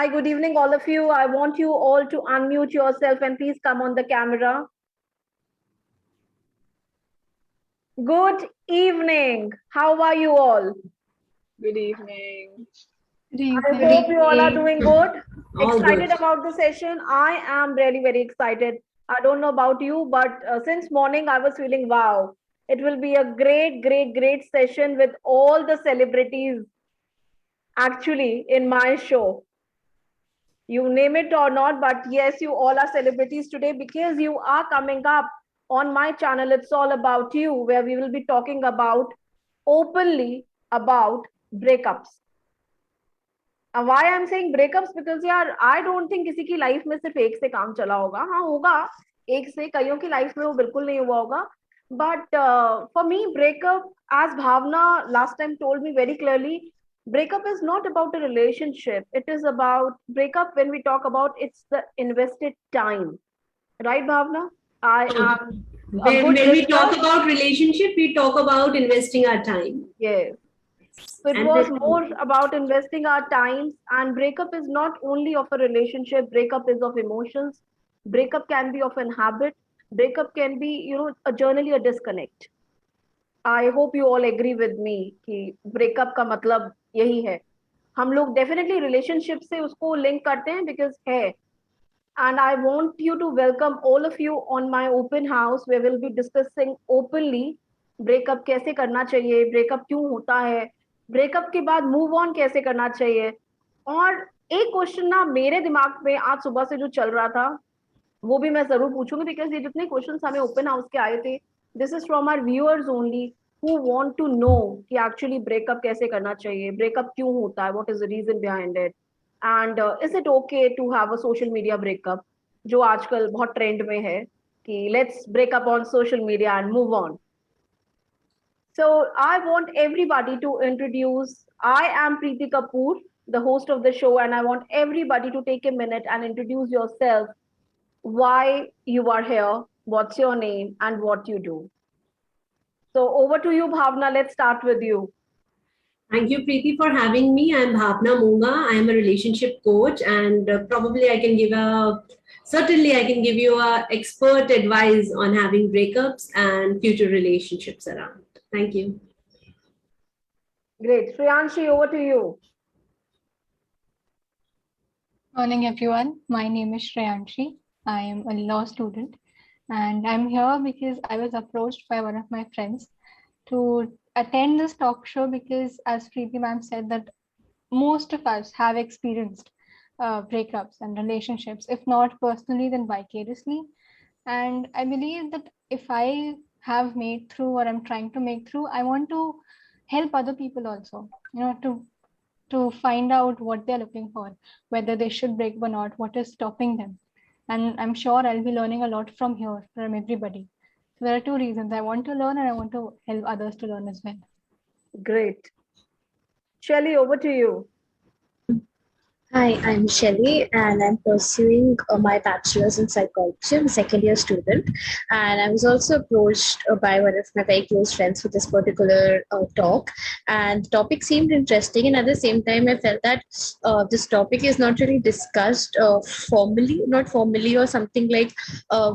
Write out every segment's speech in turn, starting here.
Hi, good evening, all of you. I want you all to unmute yourself and please come on the camera. Good evening. How are you all? Good evening. I hope you all are doing good. Excited about the session. I am really very excited. I don't know about you, but since morning I was feeling wow. It will be a great session with all the celebrities actually in my show. You name it or not, but yes, you all are celebrities today because you are coming up on my channel. It's all about you, where we will be talking about openly about breakups. Why I'm saying breakups? Because यार I don't think किसी की life में सिर्फ एक से काम चला होगा. हाँ होगा, एक से कईयों की लाइफ में वो बिल्कुल नहीं हुआ होगा. But for me, breakup, as Bhavna last time told me very clearly, breakup is not about a relationship. It is about breakup. When we talk about, it's the invested time, right, Bhavna? I am when we talk about relationship, we talk about investing our time. Yes. So it was more about investing our times, and breakup is not only of a relationship, breakup is of emotions. Breakup can be of an habit. Breakup can be, generally a disconnect. I hope you all agree with me कि breakup का मतलब यही है. हम लोग definitely relationship से उसको link करते हैं because है. And I want you to welcome all of you on my open house where we'll be discussing openly breakup कैसे करना चाहिए, breakup क्यों होता है, breakup के बाद move on कैसे करना चाहिए. और एक क्वेश्चन ना मेरे दिमाग में आज सुबह से जो चल रहा था वो भी मैं जरूर पूछूंगी बिकॉज ये जितने क्वेश्चंस हमें ओपन हाउस के आए थे, this is from our viewers only who want to know कि actually breakup कैसे करना चाहिए, breakup क्यों होता है, what is the reason behind it, and is it okay to have a social media breakup जो आजकल बहुत ट्रेंड में है कि let's break up on social media and move on. So I want everybody to introduce, I am Preeti Kapoor, the host of the show, and I want everybody to take a minute and introduce yourself, why you are here, what's your name, and what you do. So over to you, Bhavna. Let's start with you. Thank you, Preeti, for having me. I'm Bhavna Munga. I am a relationship coach, and probably I can give you a expert advice on having breakups and future relationships around. Thank you. Great. Shreyanshi, over to you. Morning, everyone. My name is Shreyanshi. I am a law student, and I'm here because I was approached by one of my friends to attend this talk show because, as Preeti ma'am said, that most of us have experienced breakups and relationships, if not personally, then vicariously. And I believe that if I have made through or I'm trying to make through, I want to help other people also, to find out what they're looking for, whether they should break or not, what is stopping them. And I'm sure I'll be learning a lot from here, from everybody. So there are two reasons. I want to learn and I want to help others to learn as well. Great. Shelly, over to you. Hi, I'm Shelly and I'm pursuing my bachelor's in psychology. I'm a second year student, and I was also approached by one of my very close friends for this particular talk, and the topic seemed interesting, and at the same time I felt that this topic is not really discussed not formally or something like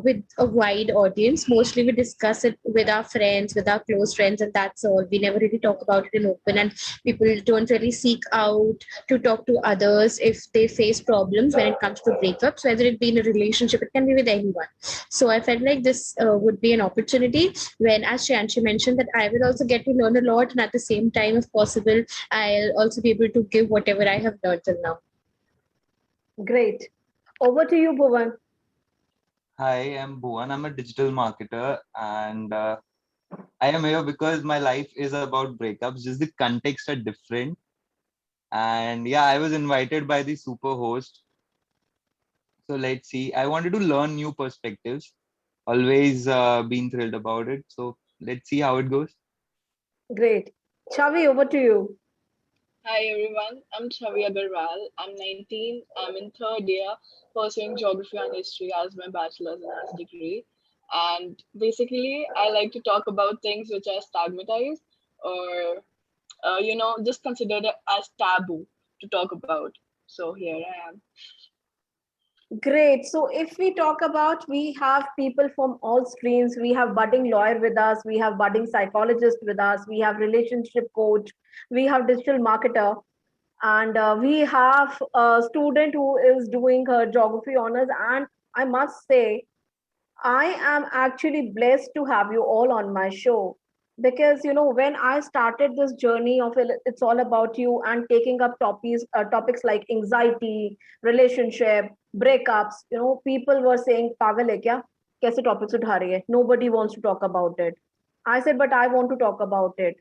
with a wide audience. Mostly we discuss it with our friends, with our close friends, and that's all. We never really talk about it in open, and people don't really seek out to talk to others if they face problems when it comes to breakups, whether it be in a relationship, it can be with anyone. So I felt like this would be an opportunity when, as Shreyanshi mentioned, that I will also get to learn a lot, and at the same time, if possible, I'll also be able to give whatever I have learned till now. Great. Over to you, Bhuvan. Hi, I'm Bhuvan. I'm a digital marketer, and I am here because my life is about breakups. Just the context are different. And yeah, I was invited by the super host. So let's see. I wanted to learn new perspectives. Always been thrilled about it. So let's see how it goes. Great. Chavi, over to you. Hi everyone, I'm Chavi Agarwal. I'm 19. I'm in third year pursuing geography and history as my bachelor's and as degree. And basically, I like to talk about things which are stigmatized or, just considered as taboo to talk about. So here I am. Great. So if we talk about, we have people from all streams. We have budding lawyer with us. We have budding psychologist with us. We have relationship coach. We have digital marketer. And we have a student who is doing her geography honors. And I must say, I am actually blessed to have you all on my show because when I started this journey of it's all about you and taking up topics like anxiety, relationship, breakups, people were saying pagal hai kya, kaise topics utha rahi hai, nobody wants to talk about it. I said but I want to talk about it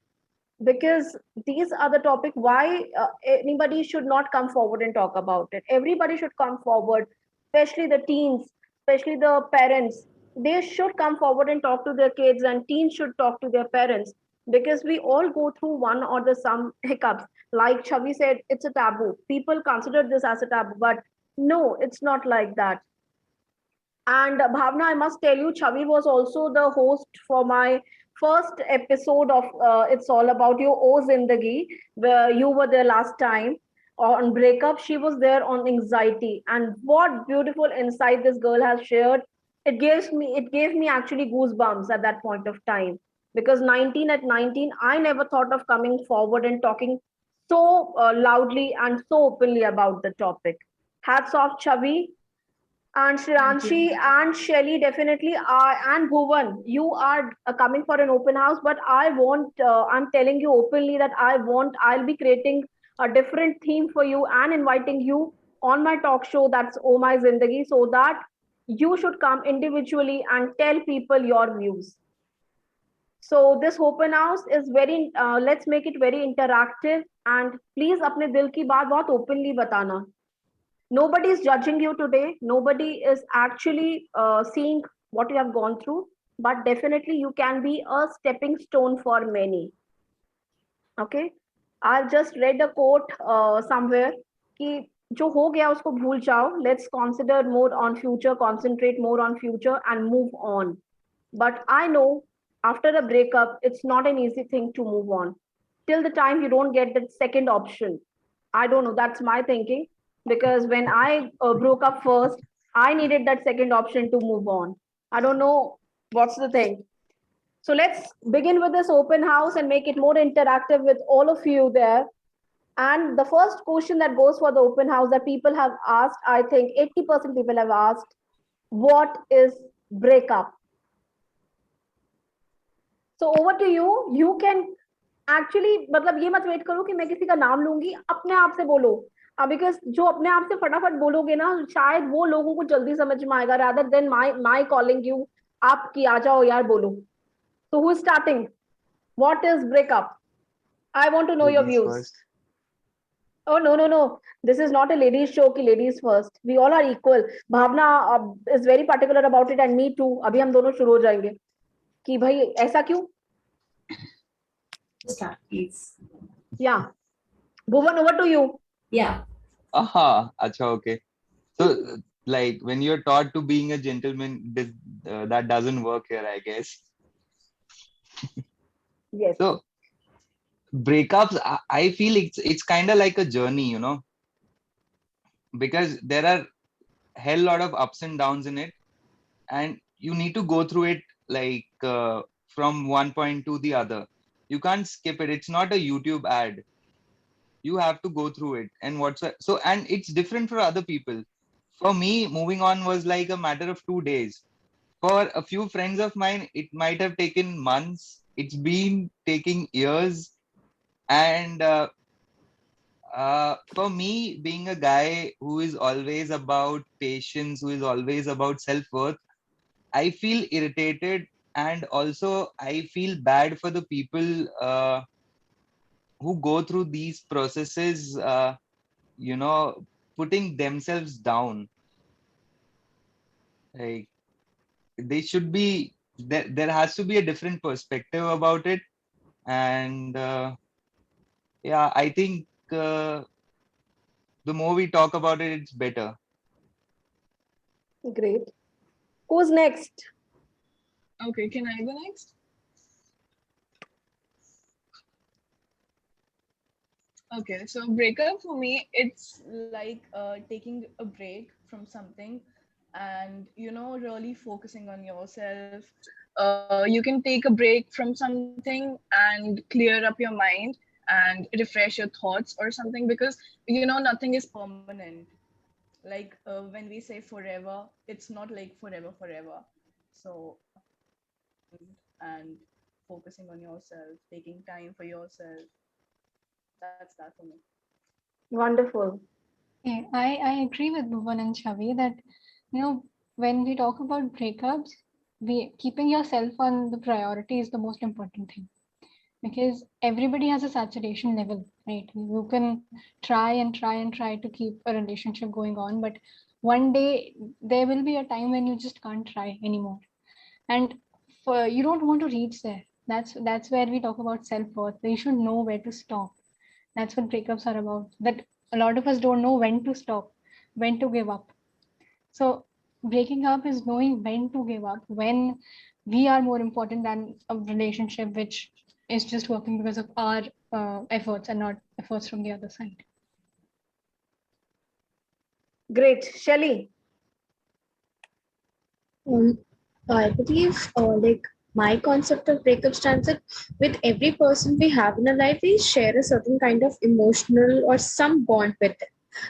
because these are the topic why anybody should not come forward and talk about it. Everybody should come forward, especially the teens, especially the parents. They should come forward and talk to their kids, and teens should talk to their parents because we all go through one or the some hiccups. Like Chavi said, it's a taboo. People consider this as a taboo, but no, it's not like that. And Bhavna, I must tell you, Chavi was also the host for my first episode of It's All About You, O Zindagi, where you were there last time on breakup. She was there on anxiety. And what beautiful insight this girl has shared. It gave me actually goosebumps at that point of time. Because 19 at 19, I never thought of coming forward and talking so loudly and so openly about the topic. Hats off, Chavi, and Thank you. Shriyanshi and Shelly definitely are, and Bhuvan, you are coming for an open house, but I'm telling you openly that I'll be creating a different theme for you and inviting you on my talk show, that's Oh My Zindagi, so that you should come individually and tell people your views. So this open house is let's make it very interactive, and please अपने दिल की बात बहुत openly बताना. Nobody is judging you today. Nobody is actually seeing what you have gone through, but definitely you can be a stepping stone for many. Okay, I've just read a quote somewhere कि जो हो गया उसको भूल जाओ. Let's consider more on future, concentrate more on future, and move on. But I know after a breakup, it's not an easy thing to move on. Till the time you don't get that second option. I don't know. That's my thinking. Because when I broke up first, I needed that second option to move on. I don't know what's the thing. So let's begin with this open house and make it more interactive with all of you there. And the first question that goes for the open house that people have asked, I think 80% people have asked, what is breakup? So over to you. You can actually मतलब ये मत wait करो कि मैं किसी का नाम लूंगी, अपने आप से बोलो. बिकॉज जो अपने आप से फटाफट बोलोगे ना, शायद वो लोगों को जल्दी समझ में आएगा rather than my calling you. आप कि आ जाओ यार बोलो. So who is starting? What is breakup? I want to know your Ladies views. first. Oh no. This is not a ladies show कि ladies first. We all are equal. Bhavna is very particular about it and me too. अभी हम दोनों शुरू हो जाएंगे कि भाई ऐसा क्यों? Start, please. Yeah. Bhuvan, over to you. Yeah. Aha, acha, okay. So, like when you're taught to being a gentleman, that doesn't work here, I guess. Yes. So, breakups, I feel it's kind of like a journey, because there are hell lot of ups and downs in it, and you need to go through it like from one point to the other. You can't skip it. It's not a YouTube ad. You have to go through it. And and it's different for other people. For me, moving on was like a matter of 2 days. For a few friends of mine, it might have taken months. It's been taking years. And for me, being a guy who is always about patience, who is always about self-worth, I feel irritated, and also I feel bad for the people who go through these processes, putting themselves down. Like they should be there has to be a different perspective about it, and yeah, I think the more we talk about it, it's better. Great. Who's next? Okay, can I go next? Okay, so breakup for me, it's like taking a break from something and, really focusing on yourself. You can take a break from something and clear up your mind and refresh your thoughts or something, because, nothing is permanent. Like when we say forever, it's not like forever. So, and focusing on yourself, taking time for yourself, that's that for me. Wonderful. Yeah, I agree with Bhuvan and Chavi that, when we talk about breakups, keeping yourself on the priority is the most important thing, because everybody has a saturation level, right? You can try to keep a relationship going on, but one day there will be a time when you just can't try anymore, and you don't want to reach there. That's where we talk about self-worth. You should know where to stop. That's what breakups are about. That a lot of us don't know when to stop, when to give up. So breaking up is knowing when to give up, when we are more important than a relationship which is just working because of our efforts and not efforts from the other side. Great. Shelly. Um, I believe, like my concept of breakup stands that with every person we have in our life, we share a certain kind of emotional or some bond with them.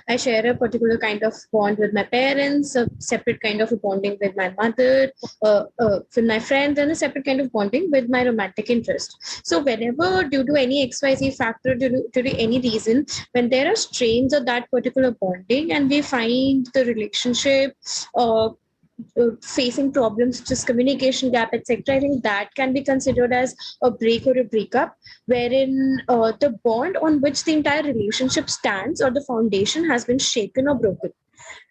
I share a particular kind of bond with my parents, a separate kind of a bonding with my mother, with my friends, and a separate kind of bonding with my romantic interest. So, whenever, due to any XYZ factor, due to any reason, when there are strains of that particular bonding and we find the relationship facing problems, just communication gap, etc. I think that can be considered as a break or a breakup, wherein the bond on which the entire relationship stands or the foundation has been shaken or broken.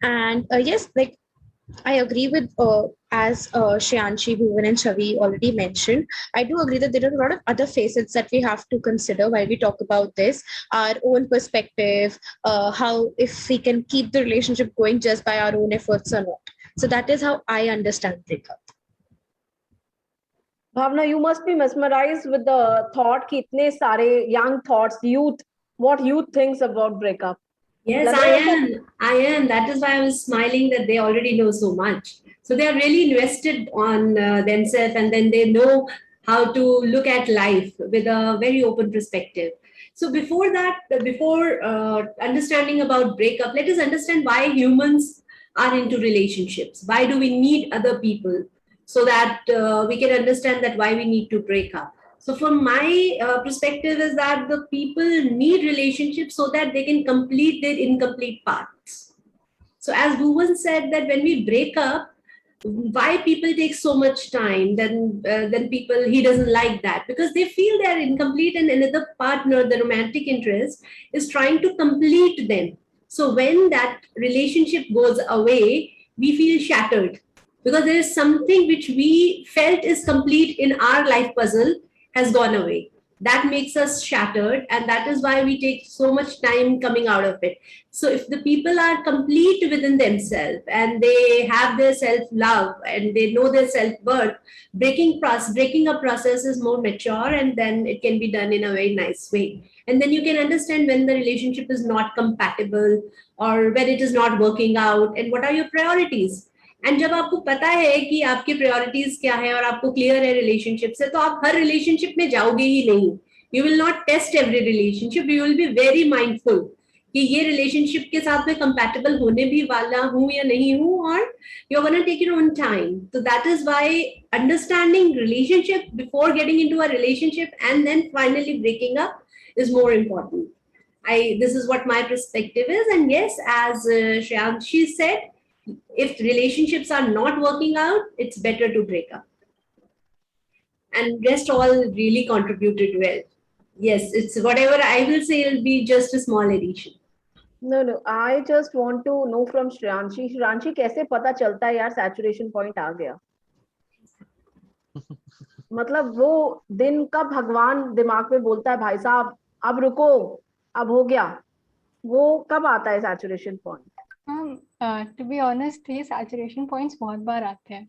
And yes, like I agree with as Shyanshi, Bhuvan, and Chavi already mentioned. I do agree that there are a lot of other facets that we have to consider while we talk about this. Our own perspective, how if we can keep the relationship going just by our own efforts or not. So that is how I understand breakup. Bhavna, you must be mesmerized with the thought कि इतने सारे young thoughts, youth, what youth thinks about breakup. Yes, लग I रहा है ऐसा? am. I am. That is why I was smiling that they already know so much. So they are really invested on themselves, and then they know how to look at life with a very open perspective. So before that, before understanding about breakup, let us understand why humans are into relationships. Why do we need other people? So that we can understand that why we need to break up. So from my perspective is that the people need relationships so that they can complete their incomplete parts. So as Bhuvan said that when we break up, why people take so much time, then people, he doesn't like that because they feel they are incomplete and another partner, the romantic interest, is trying to complete them. So when that relationship goes away, we feel shattered because there is something which we felt is complete in our life puzzle has gone away. That makes us shattered, and that is why we take so much time coming out of it. So if the people are complete within themselves and they have their self-love and they know their self-worth, breaking a process is more mature, and then it can be done in a very nice way. And then you can understand when the relationship is not compatible or when it is not working out and what are your priorities. And जब आपको पता है कि आपकी priorities क्या है और आपको क्लियर है रिलेशनशिप से, तो आप हर रिलेशनशिप में जाओगे ही नहीं. You will not test every relationship, you will be very mindful कि ये रिलेशनशिप के साथ में कंपैटिबल होने भी वाला हूं या नहीं हूं, और you are gonna take your own time. तो that is why understanding relationship before getting into a relationship and then finally breaking up is more important. This is what my perspective is, and yes, as Shreyanshi said, if relationships are not working out, it's better to break up. And rest all really contributed well. Yes, it's whatever I will say will be just a small addition. No, I just want to know from Shreyanshi. Shreyanshi, कैसे पता चलता है यार saturation point आ गया? मतलब वो दिन का भगवान दिमाग में बोलता है भाई साहब अब रुको, अब हो गया, वो कब आता है saturation point? To be honest, ये saturation points बहुत बार आते हैं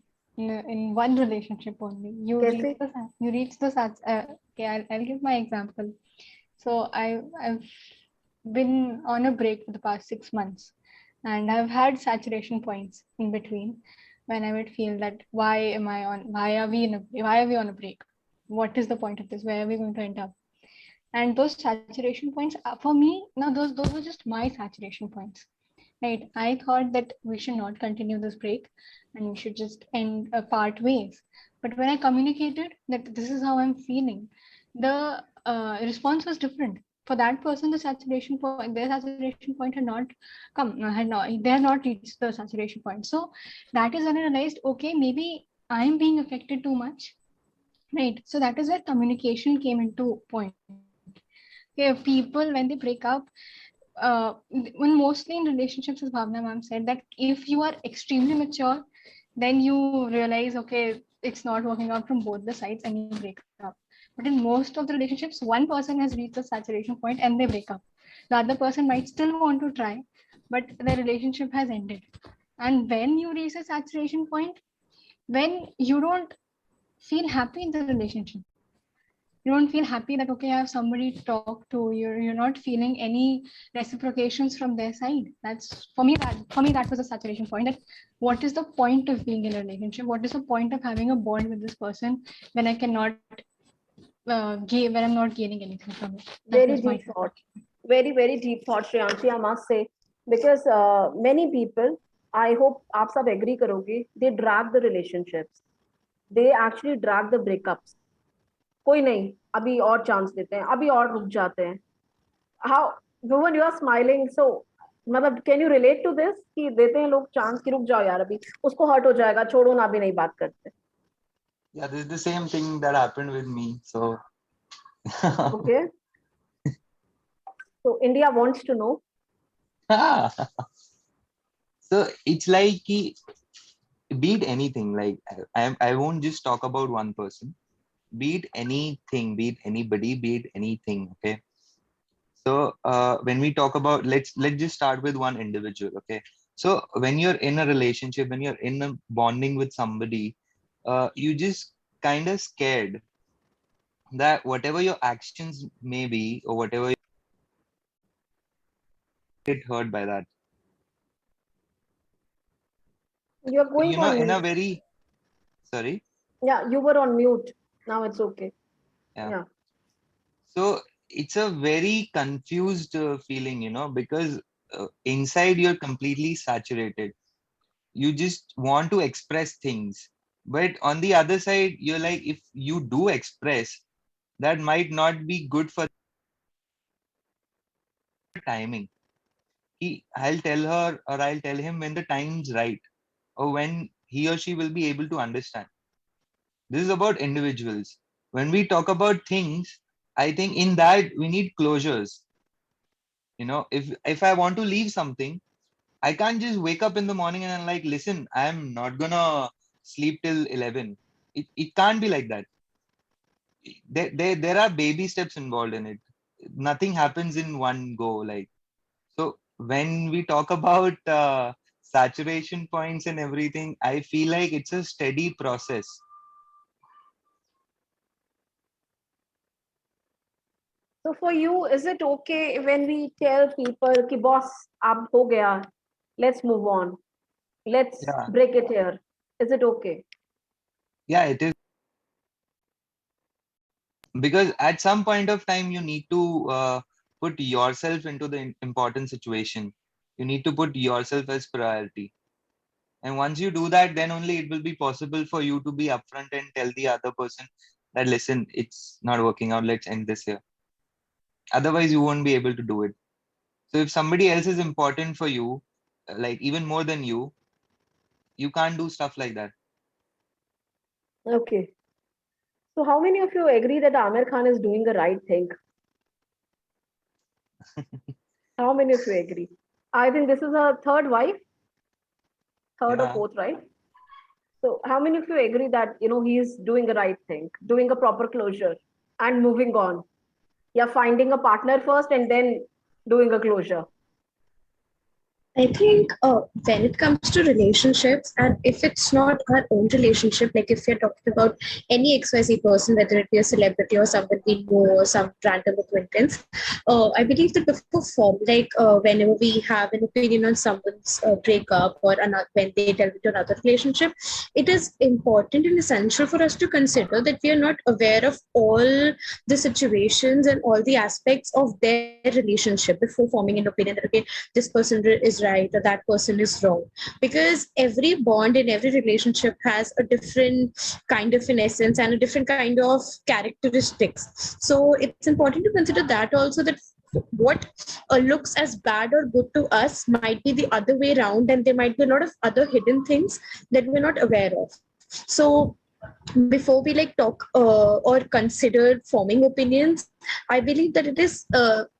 in one relationship only. You reach the okay, I'll give my example. So I've been on a break for the past 6 months, and I've had saturation points in between when I would feel that why are we on a break? What is the point of this? Where are we going to end up? And those saturation points for me, now those were just my saturation points, right? I thought that we should not continue this break and we should just end part ways. But when I communicated that this is how I'm feeling, the response was different. For that person, the saturation point, their saturation point had not come, they had not reached the saturation point. So that is when I realized, okay, maybe I'm being affected too much, right? So that is where communication came into point. Okay, people when they break up, when mostly in relationships, as Bhavna ma'am said, that if you are extremely mature, then you realize, okay, it's not working out from both the sides and you break up. But in most of the relationships, one person has reached the saturation point and they break up. The other person might still want to try, but the relationship has ended. And when you reach a saturation point, when you don't feel happy in the relationship, you don't feel happy that, okay, I have somebody to talk to, you're not feeling any reciprocations from their side. That's for me that was a saturation point, that what is the point of being in a relationship, what is the point of having a bond with this person when I cannot when I'm not gaining anything from it. Very deep thought. Very deep thought, Shreyanshi, I must say, because many people, I hope आप सब agree करोगे, they drag the relationships, they actually drag the breakups. कोई नहीं, अभी और chance देते हैं, अभी और रुक जाते हैं. How, Bhuvan, you are smiling, so मतलब can you relate to this कि देते हैं लोग चांस कि रुक जाओ यार, अभी उसको हर्ट हो जाएगा, छोड़ो ना, अभी नहीं बात करते. Yeah, this is the same thing that happened with me. So Okay. So India wants to know. so it's like be it anything, like I won't just talk about one person, be it anything, be it anybody, be it anything. Okay. So when we talk about, let's just start with one individual. Okay. So when you're in a relationship, when you're in a bonding with somebody, you just kind of scared that whatever your actions may be, or whatever you get hurt by that. You are going You know, on in a mute. very, sorry. Yeah, you were on mute. Now it's okay. Yeah. So it's a very confused feeling, you know, because inside you're completely saturated. You just want to express things, but on the other side, you're like, if you do express, that might not be good for timing. I'll tell her or I'll tell him when the time's right, or when he or she will be able to understand. This is about individuals. When we talk about things, I think in that we need closures. You know, if I want to leave something, I can't just wake up in the morning and I'm like, listen, I'm not gonna sleep till 11. It can't be like that. There are baby steps involved in it. Nothing happens in one go. Like, so when we talk about saturation points and everything, I feel like it's a steady process. So for you, is it okay when we tell people कि boss अब हो गया, let's move on, let's Yeah. break it here? Is it okay? Yeah, it is. Because at some point of time, you need to put yourself into the important situation. You need to put yourself as priority. And once you do that, then only it will be possible for you to be upfront and tell the other person that, listen, it's not working out, let's end this here. Otherwise, you won't be able to do it. So if somebody else is important for you, like even more than you can't do stuff like that. Okay. So how many of you agree that Amir Khan is doing the right thing? How many of you agree? I think this is a third wife, third or Yeah. fourth, right? So how many of you agree that, you know, he is doing the right thing, doing a proper closure and moving on? Yeah, finding a partner first and then doing a closure. I think when it comes to relationships, and if it's not our own relationship, like if we're talking about any XYZ person, whether it be a celebrity or someone we know or some random acquaintance, I believe that before whenever we have an opinion on someone's breakup or another, when they delve into another relationship, it is important and essential for us to consider that we are not aware of all the situations and all the aspects of their relationship before forming an opinion that, okay, this person is right or that person is wrong, because every bond in every relationship has a different kind of an essence and a different kind of characteristics. So it's important to consider that also, that what looks as bad or good to us might be the other way around, and there might be a lot of other hidden things that we're not aware of. So before we like talk or consider forming opinions, I believe that it is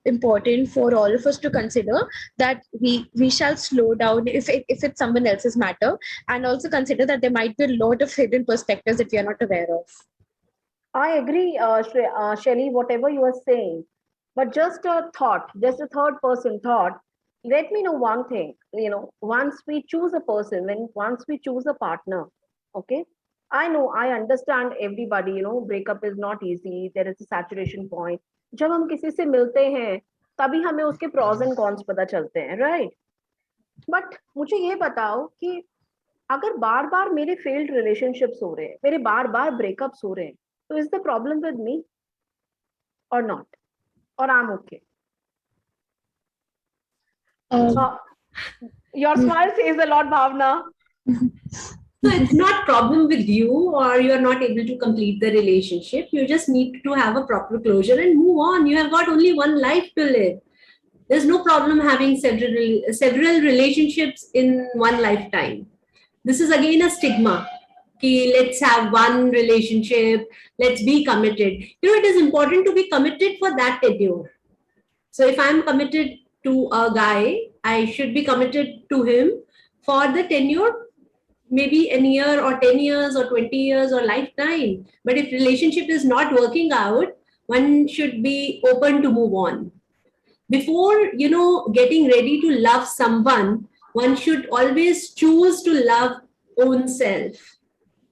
important for all of us to consider that we shall slow down if it's someone else's matter, and also consider that there might be a lot of hidden perspectives that we are not aware of. I agree, Shelly, whatever you are saying. But just a thought, just a third person thought. Let me know one thing. Once we choose a person, once we choose a partner, okay. I know, I understand everybody. Breakup is not easy. There is a saturation point. जब हम किसी से मिलते हैं, तभी हमें उसके pros and cons पता चलते हैं, right? But मुझे ये बताओ कि अगर बार बार मेरे फेल्ड रिलेशनशिप्स हो रहे हैं, मेरे बार बार ब्रेकअप्स हो रहे हैं, तो is the problem with me or not, or I am okay? Your smile says a lot, Bhavna. So it's not problem with you or you're not able to complete the relationship. You just need to have a proper closure and move on. You have got only one life to live. There's no problem having several relationships in one lifetime. This is again a stigma. Let's have one relationship, let's be committed. It is important to be committed for that tenure. So if I'm committed to a guy, I should be committed to him for the tenure, maybe a year or 10 years or 20 years or lifetime. But if relationship is not working out, one should be open to move on. Before getting ready to love someone, one should always choose to love own self.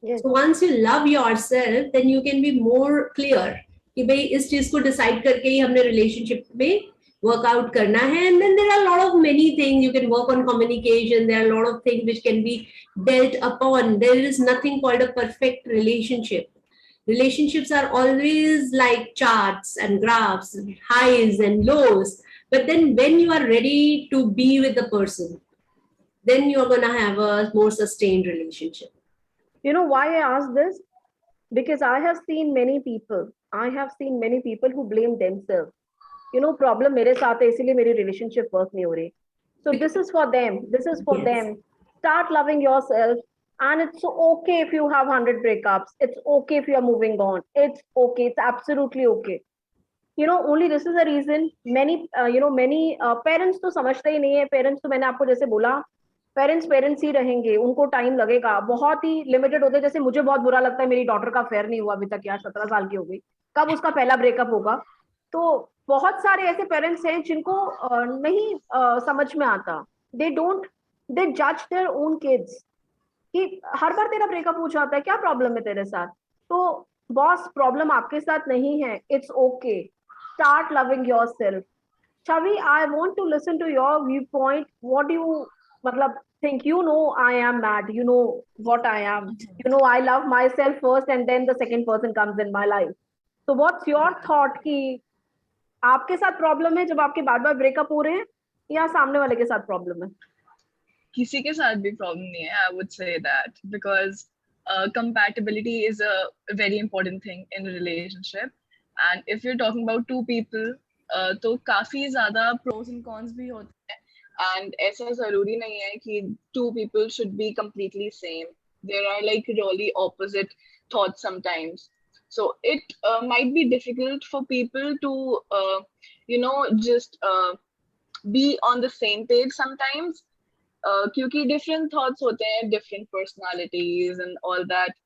Yes. So once you love yourself, then you can be more clear कि भाई इस चीज को decide करके ही हमने relationship में workout karna hai. And then there are a lot of many things. You can work on communication. There are a lot of things which can be dealt upon. There is nothing called a perfect relationship. Relationships are always like charts and graphs, highs and lows. But then when you are ready to be with the person, then you're going to have a more sustained relationship. You know why I ask this? Because I have seen many people who blame themselves. Problem मेरे साथ है, इसीलिए मेरी relationship work नहीं हो रही. So this is for them. Start loving yourself, and it's okay if you have 100 breakups. It's okay if you are moving on. It's okay. It's absolutely okay. Only this is the reason many parents तो समझते ही नहीं है. Parents तो मैंने आपको जैसे बोला, parents ही रहेंगे, उनको टाइम लगेगा. बहुत ही लिमिटेड होते हैं. जैसे मुझे बहुत बुरा लगता है, मेरी डॉटर का अफेयर नहीं हुआ अभी तक, यार 17 साल की हो गई, कब उसका पहला ब्रेकअप होगा? तो बहुत सारे ऐसे पेरेंट्स हैं जिनको नहीं समझ में आता. दे जज देयर ओन किड्स कि हर बार तेरा ब्रेकअप हो जाता है, क्या प्रॉब्लम है तेरे साथ? तो बॉस, प्रॉब्लम आपके साथ नहीं है. It's okay. Start loving yourself. Chavi, I want to listen to your viewpoint. What do you think? I am mad. You know what I am. I love myself first, and then the second person comes in my life. So what's your thought कि आपके साथ problem है जब आपके बार बार breakup हो रहे हैं, या सामने वाले के साथ प्रॉब्लम है? किसी के साथ भी प्रॉब्लम नहीं है. I would say that because compatibility is a very important thing in a relationship, and if you're talking about two people, तो काफी ज्यादा pros and cons भी होते हैं, and ऐसा जरूरी नहीं है कि two people should be completely same. There are like really opposite thoughts sometimes. So it might be difficult for people to just be on the same page sometimes, क्योंकि different thoughts होते हैं, different personalities and all that.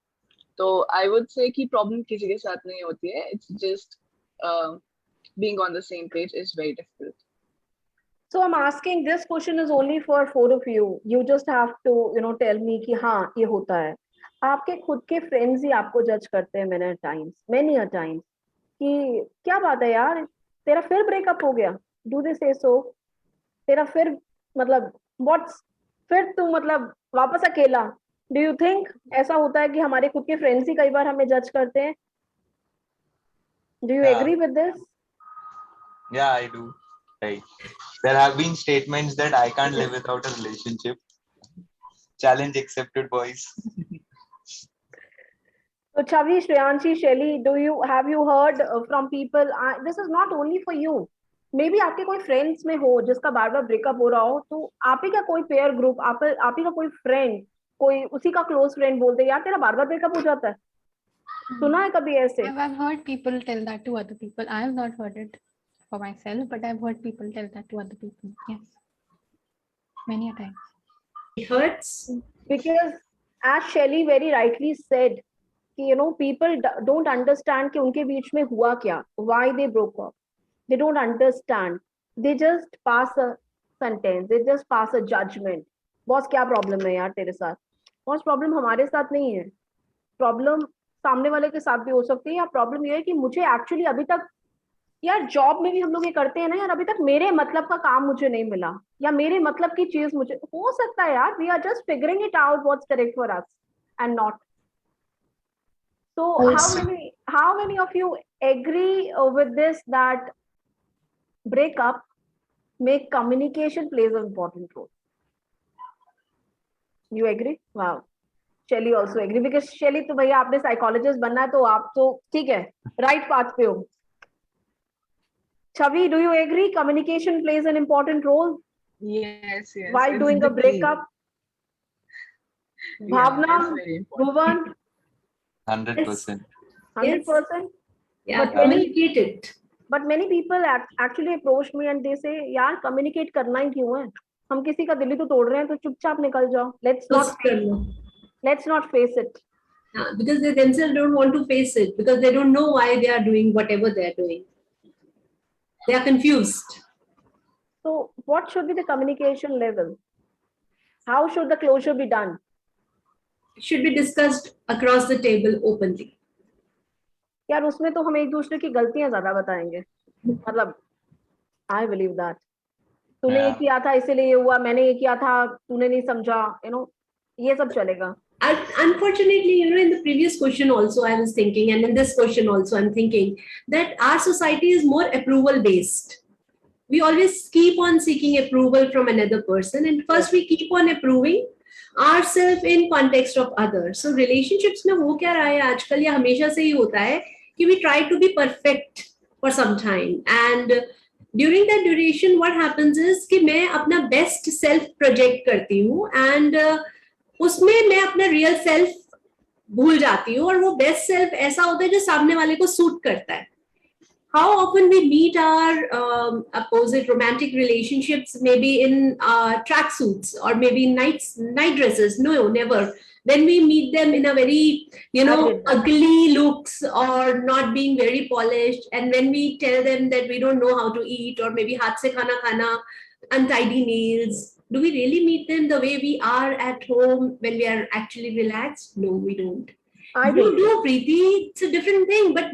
So I would say कि problem किसी के साथ नहीं होती है. It's just being on the same page is very difficult. So I'm asking, this question is only for 4 of you. You just have to, tell me कि हाँ ये होता है. आपके खुद के फ्रेंड्स ही आपको जज करते हैं many a times कि क्या बात है यार, तेरा फिर ब्रेकअप हो गया. Do they say so? तेरा फिर मतलब व्हाट्स फिर तू मतलब वापस अकेला. डू यू थिंक ऐसा होता है कि हमारे खुद के फ्रेंड्स ही कई बार हमें जज करते हैं? Do you Yeah. Agree with this? Yeah, I do. Right. There have been statements that I can't live without a relationship. Challenge accepted, boys. So Chavi, Shreyanshi, Shelly, have you heard from people? This is not only for you. Maybe आपके कोई friends में हो जिसका बार बार breakup हो रहा हो, तो आप ही का कोई पेयर ग्रुप, आप ही का कोई फ्रेंड, कोई उसी का क्लोज फ्रेंड बोलते हैं यार तेरा बार बार ब्रेकअप हो जाता है. सुना है कभी ऐसे? I've heard people tell that to other people. I have not heard it for myself, but I've heard people tell that to other people. Yes, many a times. It hurts. Because as Shelly very rightly said, कि people don't understand कि उनके बीच में हुआ क्या, why they broke up. They don't understand. They just pass a sentence. They just pass a judgment. Boss क्या problem है यार तेरे साथ? बॉस प्रॉब्लम हमारे साथ नहीं है. प्रॉब्लम सामने वाले के साथ भी हो सकती है, या प्रॉब्लम ये है कि मुझे एक्चुअली अभी तक, यार जॉब में भी हम लोग ये करते हैं ना यार, अभी तक मेरे मतलब का काम मुझे नहीं मिला, या मेरे मतलब की चीज मुझे हो सकता है यार. We are just figuring it out what's correct for us and not. So how many of you agree with this, that breakup make communication plays an important role? You agree? Wow. Shelly also agree, because Shelly तो भैया आपने psychologist बनना है तो आप तो ठीक है, राइट पाथ पे हो. Chavi, do you agree communication plays an important role Yes, yes. while it's doing the a key. breakup? Yeah, Bhavna, it's very important. Bhuvan, 100%. 100%. Yeah, But many- communicate it. But many people actually approach me and they say, यार communicate करना ही क्यों है? हम किसी का दिल ही तो तोड़ रहे हैं, तो चुपचाप निकल जाओ. Let's not face it. Because they themselves don't want to face it, because they don't know why they are doing whatever they are doing. They are confused. So what should be the communication level? How should the closure be done? It should be discussed across the table openly. यार उसमें तो हम एक दूसरे की गलतियां ज्यादा बताएंगे. मतलब I believe that. तूने ये किया था इसीलिए ये हुआ, मैंने ये किया था तूने नहीं समझा, ये सब चलेगा. Unfortunately, in the previous question also I was thinking, and in this question also I'm thinking, that our society is more approval based. We always keep on seeking approval from another person, and first we keep on approving ourselves in context of others. So relationships में हो क्या रहा है आजकल, या हमेशा से ही होता है कि we try to be perfect for some time, and during that duration what happens is कि मैं अपना best self project करती हूँ, and उसमें मैं अपना रियल सेल्फ भूल जाती हूँ, और वो बेस्ट सेल्फ ऐसा होता है जो सामने वाले को सूट करता है. How often we meet our opposite romantic relationships, maybe in track suits or maybe in night dresses? No, never. When we meet them in a very, ugly looks or not being very polished, and when we tell them that we don't know how to eat, or maybe haath se khana, untidy nails, do we really meet them the way we are at home when we are actually relaxed? No, we don't. I You do, Preeti. It's a different thing, but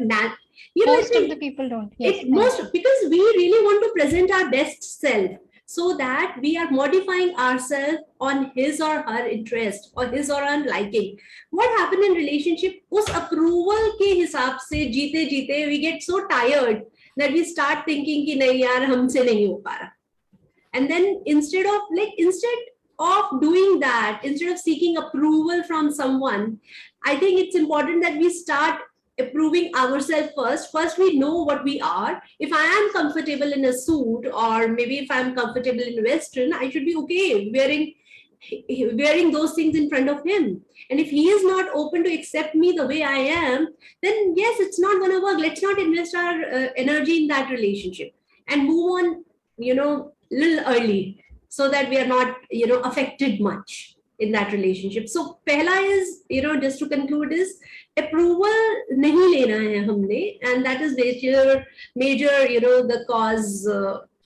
Most of the people don't. Yes, because we really want to present our best self, so that we are modifying ourselves on his or her interest or his or her liking. What happened in relationship? Us approval ke hisab se jeete we get so tired that we start thinking ki nahi yaar humse nahi ho pa raha. And then instead of doing that, instead of seeking approval from someone, I think it's important that we start approving ourselves first. First, we know what we are. If I am comfortable in a suit, or maybe if I'm comfortable in Western, I should be okay wearing those things in front of him. And if he is not open to accept me the way I am, then yes, it's not going to work. Let's not invest our energy in that relationship and move on, little early, so that we are not, affected much in that relationship. So pehla is, just to conclude, is approval nahi lena hai humne, and that is major, the cause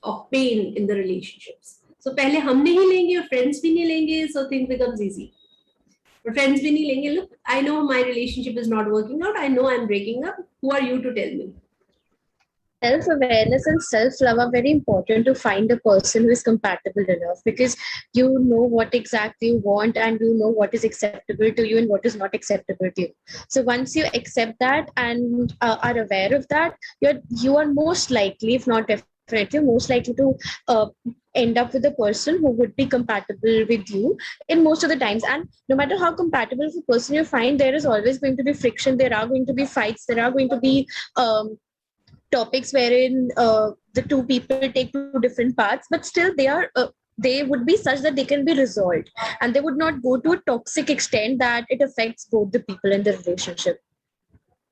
of pain in the relationships. So पहले हम नहीं लेंगे और friends भी नहीं लेंगे, so things becomes easy. But friends भी नहीं लेंगे. Look, I know my relationship is not working out. I know I'm breaking up. Who are you to tell me? Self-awareness and self-love are very important to find a person who is compatible enough, because you know what exactly you want and you know what is acceptable to you and what is not acceptable to you. So once you accept that and are aware of that, you are most likely, if not definitely, most likely to end up with a person who would be compatible with you in most of the times. And no matter how compatible of a person you find, there is always going to be friction, there are going to be fights, there are going to be topics wherein the two people take two different paths, but still they would be such that they can be resolved, and they would not go to a toxic extent that it affects both the people in the relationship.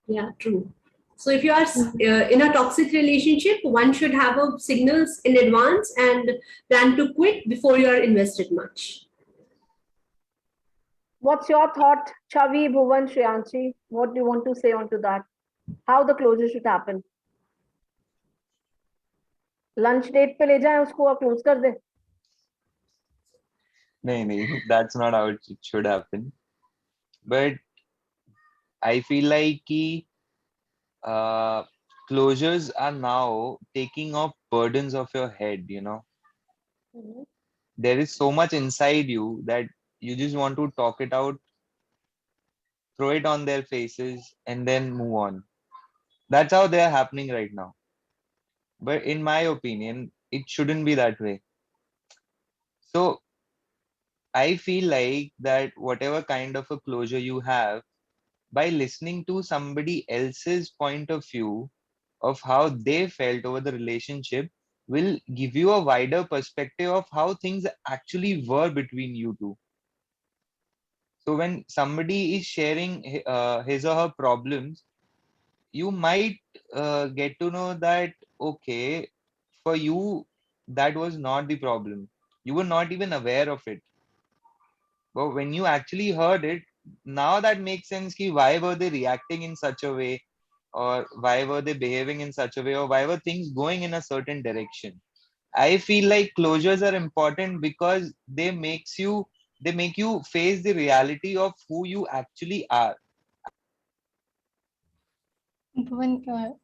Yeah, true. So if you are in a toxic relationship, one should have a signals in advance and plan to quit before you are invested much. What's your thought, Chavi, Bhuvan, Shreyanshi? What do you want to say onto that? How the closure should happen? Lunch date पे ले जाएं उसको और close कर दे. No, that's not how it should happen. But I feel like closures are now taking off burdens of your head, you know. Mm-hmm. There is so much inside you that you just want to talk it out, throw it on their faces, and then move on. That's how they're happening right now. But in my opinion, it shouldn't be that way. So I feel like that whatever kind of a closure you have, by listening to somebody else's point of view of how they felt over the relationship, will give you a wider perspective of how things actually were between you two. So when somebody is sharing his or her problems, you might get to know that, okay, for you, that was not the problem. You were not even aware of it. But when you actually heard it, now that makes sense. Ki why were they reacting in such a way? Or why were they behaving in such a way? Or why were things going in a certain direction? I feel like closures are important because they make you face the reality of who you actually are. Bhuvan,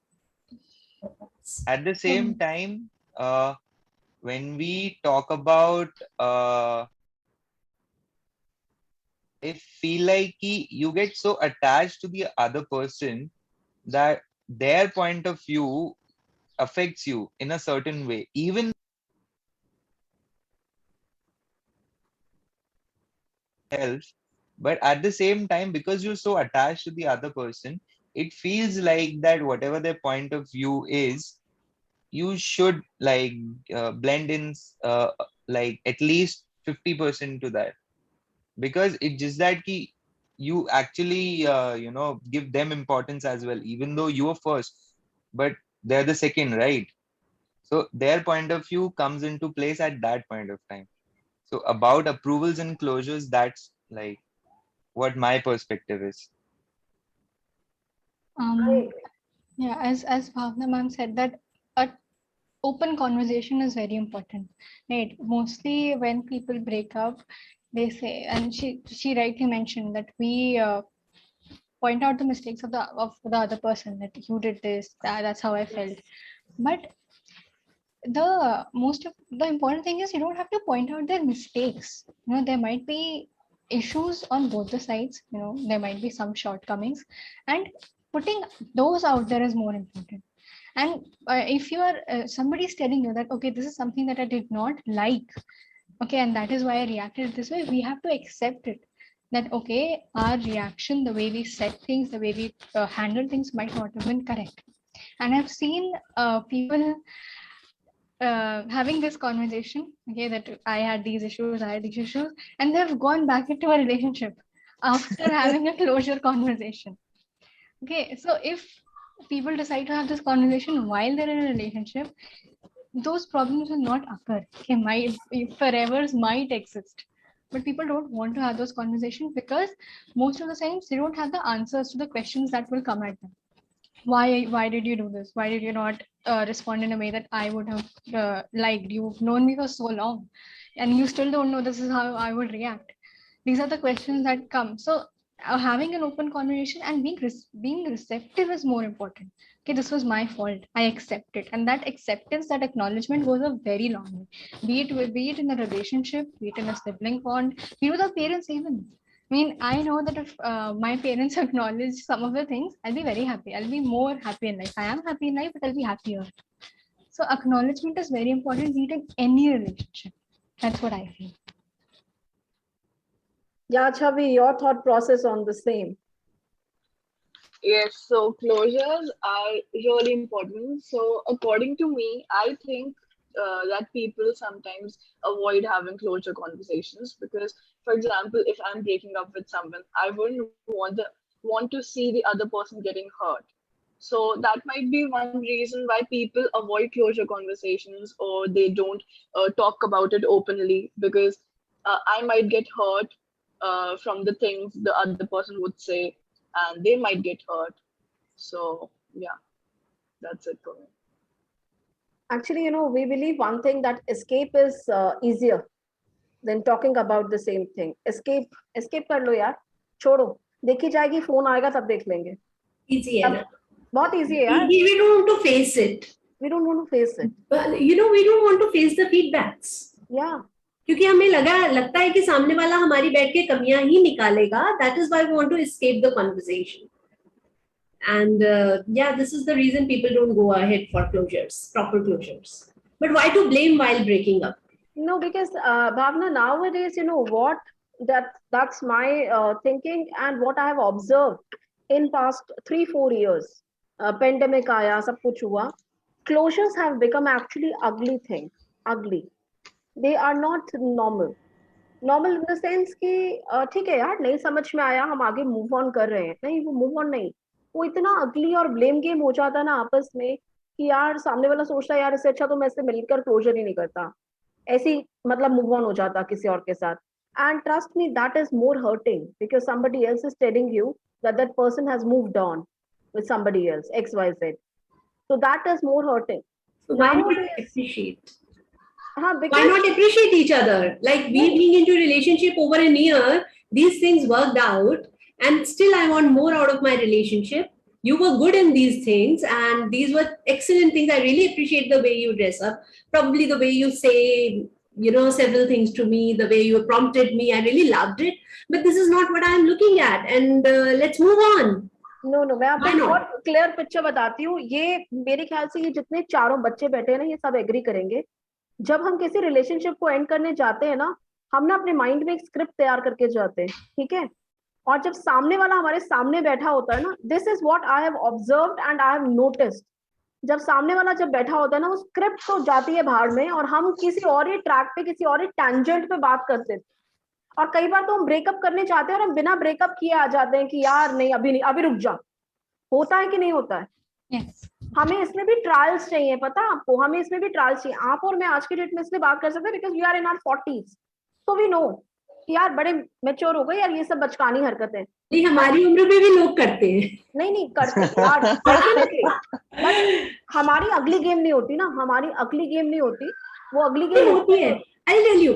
At the same time, when we talk about I feel like you get so attached to the other person that their point of view affects you in a certain way, even else. But at the same time, because you're so attached to the other person, it feels like that whatever their point of view is, you should like blend in like at least 50% to that, because it's just that you actually give them importance as well, even though you are first, but they're the second, right? So their point of view comes into place at that point of time. So about approvals and closures, that's like what my perspective is. yeah, as Bhavna ma'am said, that a open conversation is very important, right? Mostly when people break up, they say, and she rightly mentioned that we point out the mistakes of the other person, that you did this, that's how I felt. But the important thing is you don't have to point out their mistakes. You know, there might be issues on both the sides. You know, there might be some shortcomings, and putting those out there is more important. And if you are somebody's telling you that, okay, this is something that I did not like, okay, and that is why I reacted this way, we have to accept it, that okay, our reaction, the way we said things, the way we handle things might not have been correct. And I've seen people having this conversation, okay, that I had these issues, I had these issues, and they've gone back into a relationship after having a closure conversation. Okay, so if people decide to have this conversation while they're in a relationship, those problems will not occur. Okay, might forevers might exist, but people don't want to have those conversations because most of the times they don't have the answers to the questions that will come at them. why did you do this? Why did you not respond in a way that I would have liked? You've known me for so long, and you still don't know this is how I would react. These are the questions that come. So having an open conversation and being receptive is more important. Okay, this was my fault. I accept it, and that acceptance, that acknowledgement goes a very long way. Be it in a relationship, be it in a sibling bond, be it with our parents even. I mean, I know that if my parents acknowledge some of the things, I'll be very happy. I'll be more happy in life. I am happy in life, but I'll be happier. So acknowledgement is very important, be it in any relationship. That's what I feel. Yeah, Chavi, your thought process on the same. Yes, so closures are really important. So, according to me, I think that people sometimes avoid having closure conversations because, for example, if I'm breaking up with someone, I wouldn't want to see the other person getting hurt. So that might be one reason why people avoid closure conversations or they don't talk about it openly because I might get hurt from the things the other person would say and they might get hurt. So yeah, that's it for me. Actually, we believe one thing, that escape is easier than talking about the same thing. Escape कर लो यार, छोड़ो, देखी जाएगी, phone आएगा तब देख लेंगे. Easy है ना? बहुत easy है यार. We don't want to face it. We don't want to face it. But, we don't want to face the feedbacks. Yeah. क्योंकि हमें लगता है कि सामने वाला हमारी बैठ के कमियां ही निकालेगा. That is why we want to escape the conversation. And this is the reason people don't go ahead for closures, proper closures. But why to blame while breaking up? No, because Bhavna, nowadays, what that's my thinking and what I have observed in past 3-4 years. Pandemic aaya, sab kuch hua. Closures have become actually ugly thing. Ugly. They are not normal. Normal in the sense कि ठीक है यार, नहीं समझ में आया, हम आगे move on कर रहे हैं. नहीं, वो move on नहीं. वो इतना अगली और ब्लेम गेम हो जाता है ना आपस में कि यार सामने वाला सोचता है यार इससे अच्छा तो मैं इससे मिलकर क्लोजर ही नहीं करता, ऐसी मतलब मूव ऑन हो जाता किसी और के साथ. And trust me, that is more hurting because somebody else is telling you that person has moved on with somebody else, XYZ. So that is more hurting. So why not appreciate? Why not appreciate each other? Like we being into a relationship over a year, these things worked out, and still I want more out of my relationship. You were good in these things, and these were excellent things. I really appreciate the way you dress up, probably the way you say, several things to me, the way you prompted me. I really loved it. But this is not what I'm looking at, and let's move on. No, मैं आपको और clear picture बताती हूँ. ये मेरे ख्याल से ये जितने चारों बच्चे बैठे हैं ना, ये सब एग्री करेंगे. जब हम किसी रिलेशनशिप को एंड करने जाते हैं ना, हम ना अपने माइंड में एक स्क्रिप्ट तैयार करके जाते हैं, ठीक है. और जब सामने वाला हमारे सामने बैठा होता है ना, this is what I have observed and I have noticed. जब सामने वाला जब बैठा होता है ना, वो स्क्रिप्ट तो जाती है भाड़ में और हम किसी और ही ट्रैक पे, किसी और ही टैंजेंट पे बात करते हैं. और कई बार तो हम ब्रेकअप करने चाहते हैं और हम बिना ब्रेकअप किए आ जाते हैं कि यार नहीं, अभी नहीं, अभी रुक जा. होता है कि नहीं होता है? Yes. हमें इसमें भी ट्रायल्स चाहिए, पता आपको, हमें इसमें भी ट्रायल्स चाहिए. आप और मैं आज के डेट में इसलिए बात कर सकते हैं because we are in our 40s, तो वी नो कि यार बड़े मैच्योर हो गए यार, ये सब बचकानी हरकतें. नहीं, हमारी उम्र में भी लोग करते हैं. नहीं करते यार, बट हमारी अगली गेम नहीं होती ना, हमारी अगली गेम नहीं होती, वो अगली गेम होती है. I'll tell you,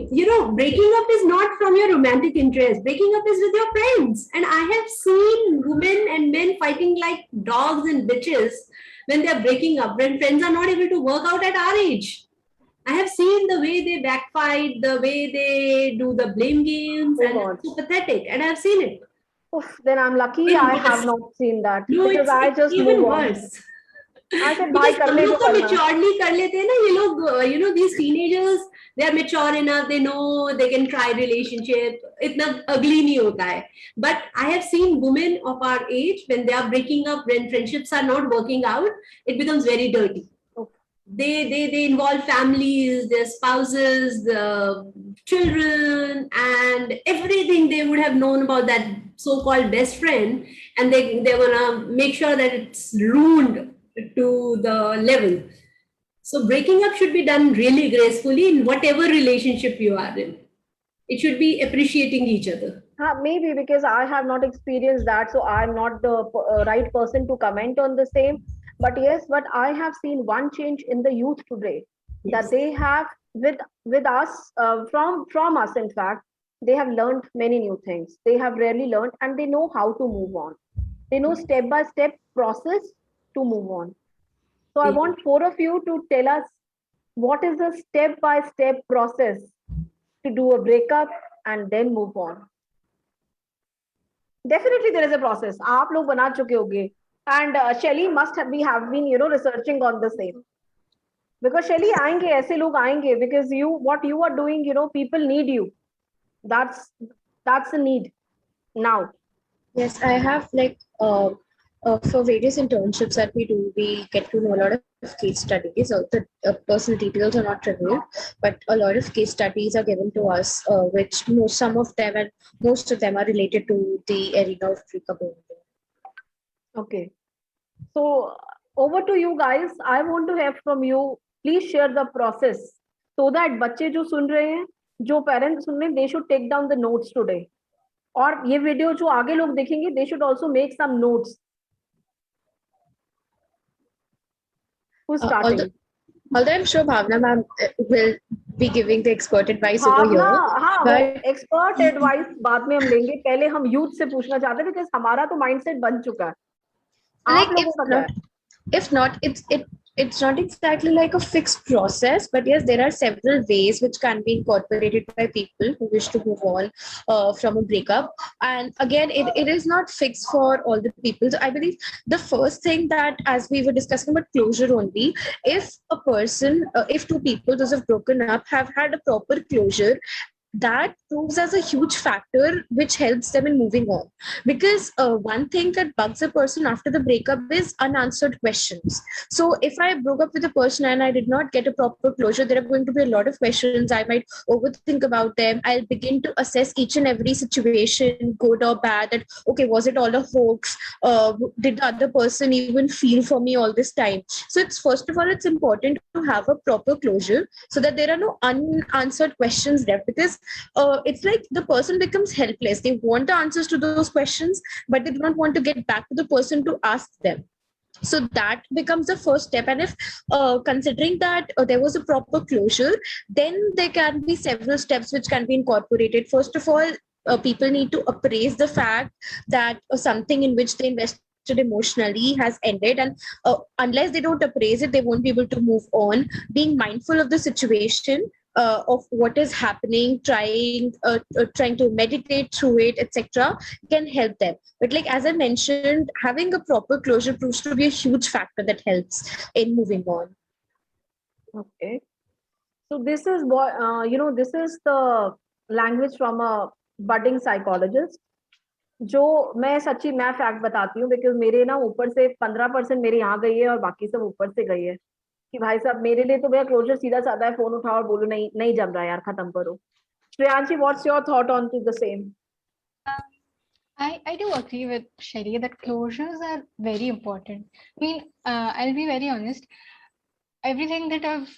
breaking up is not from your romantic interest. Breaking up is with your friends. And I have seen women and men fighting like dogs and bitches when they are breaking up, when friends are not able to work out at our age. I have seen the way they backfight, the way they do the blame games, and it's so pathetic. And I have seen it. Oof, then I'm lucky I have not seen that. No, because I just even worse. I said, हम लोग तो maturely कर लेते हैं ना ये लोग. These teenagers, they are mature enough, they know they can try relationship. इतना ugly नहीं होता है. But I have seen women of our age, when they are breaking up, when friendships are not working out, it becomes very dirty. They involve families, their spouses, the children, and everything they would have known about that so-called best friend, and they're gonna make sure that it's ruined to the level. So breaking up should be done really gracefully in whatever relationship you are in. It should be appreciating each other. Maybe because I have not experienced that, so I'm not the right person to comment on the same. But yes, but I have seen one change in the youth today, that Yes. they have with us, from us. In fact, they have learned many new things. They have really learned, and they know how to move on. They know step by step process to move on. So I Yeah. want four of you to tell us what is the step by step process to do a breakup and then move on. Definitely there is a process. आप लोग बना चुके होंगे. And Shelly must have been researching on the same. Because Shelly आएंगे, ऐसे लोग आएंगे, because what you are doing, people need you. That's a need now. Yes, I have for various internships that we do, we get to know a lot of case studies. The personal details are not revealed, but a lot of case studies are given to us, which some of them and most of them are related to the arena of breakup. Okay. So over to you guys. I want to hear from you. Please share the process so that बच्चे जो सुन रहे हैं, जो parents सुन रहे हैं, they should take down the notes today. और ये video जो आगे लोग देखेंगे, they should also make some notes. Who's starting? Although I'm sure Bhavna ma'am will be giving the expert advice over Bhavna, here. हाँ, but expert advice बाद में हम लेंगे. पहले हम youth से पूछना चाहते हैं because हमारा तो mindset बन चुका है. आप like लोगों का क्या है? if not, it's not exactly like a fixed process, but yes, there are several ways which can be incorporated by people who wish to move on from a breakup. And again, it is not fixed for all the people. So I believe the first thing that, as we were discussing about closure only, if a person, if two people those have broken up have had a proper closure, that proves as a huge factor which helps them in moving on. Because one thing that bugs a person after the breakup is unanswered questions. So if I broke up with a person and I did not get a proper closure, there are going to be a lot of questions. I might overthink about them. I'll begin to assess each and every situation, good or bad, that okay, was it all a hoax? Did the other person even feel for me all this time? So it's, first of all, it's important to have a proper closure so that there are no unanswered questions left. Because it's like the person becomes helpless. They want the answers to those questions, but they do not want to get back to the person to ask them. So that becomes the first step. And if considering that there was a proper closure, then there can be several steps which can be incorporated. First of all, people need to appraise the fact that something in which they invested emotionally has ended, and unless they don't appraise it, they won't be able to move on. Being mindful of the situation, of what is happening, trying to meditate through it, etc., can help them. But like as I mentioned, having a proper closure proves to be a huge factor that helps in moving on. Okay. So this is what this is the language from a budding psychologist. जो मैं सच्ची मैं fact बताती हूँ, because मेरे ना ऊपर से 15% मेरे यहाँ गई है और बाकी सब ऊपर से गई है कि भाई साहब मेरे लिए तो भैया क्लोजर सीधा साधा है, फोन उठाओ और बोलो नहीं नहीं जम रहा यार, खत्म करो. Shreyanshi, what's your thought on to the same? I do agree with Shelly that closures are very important. I mean, I'll be very honest. Everything that I've,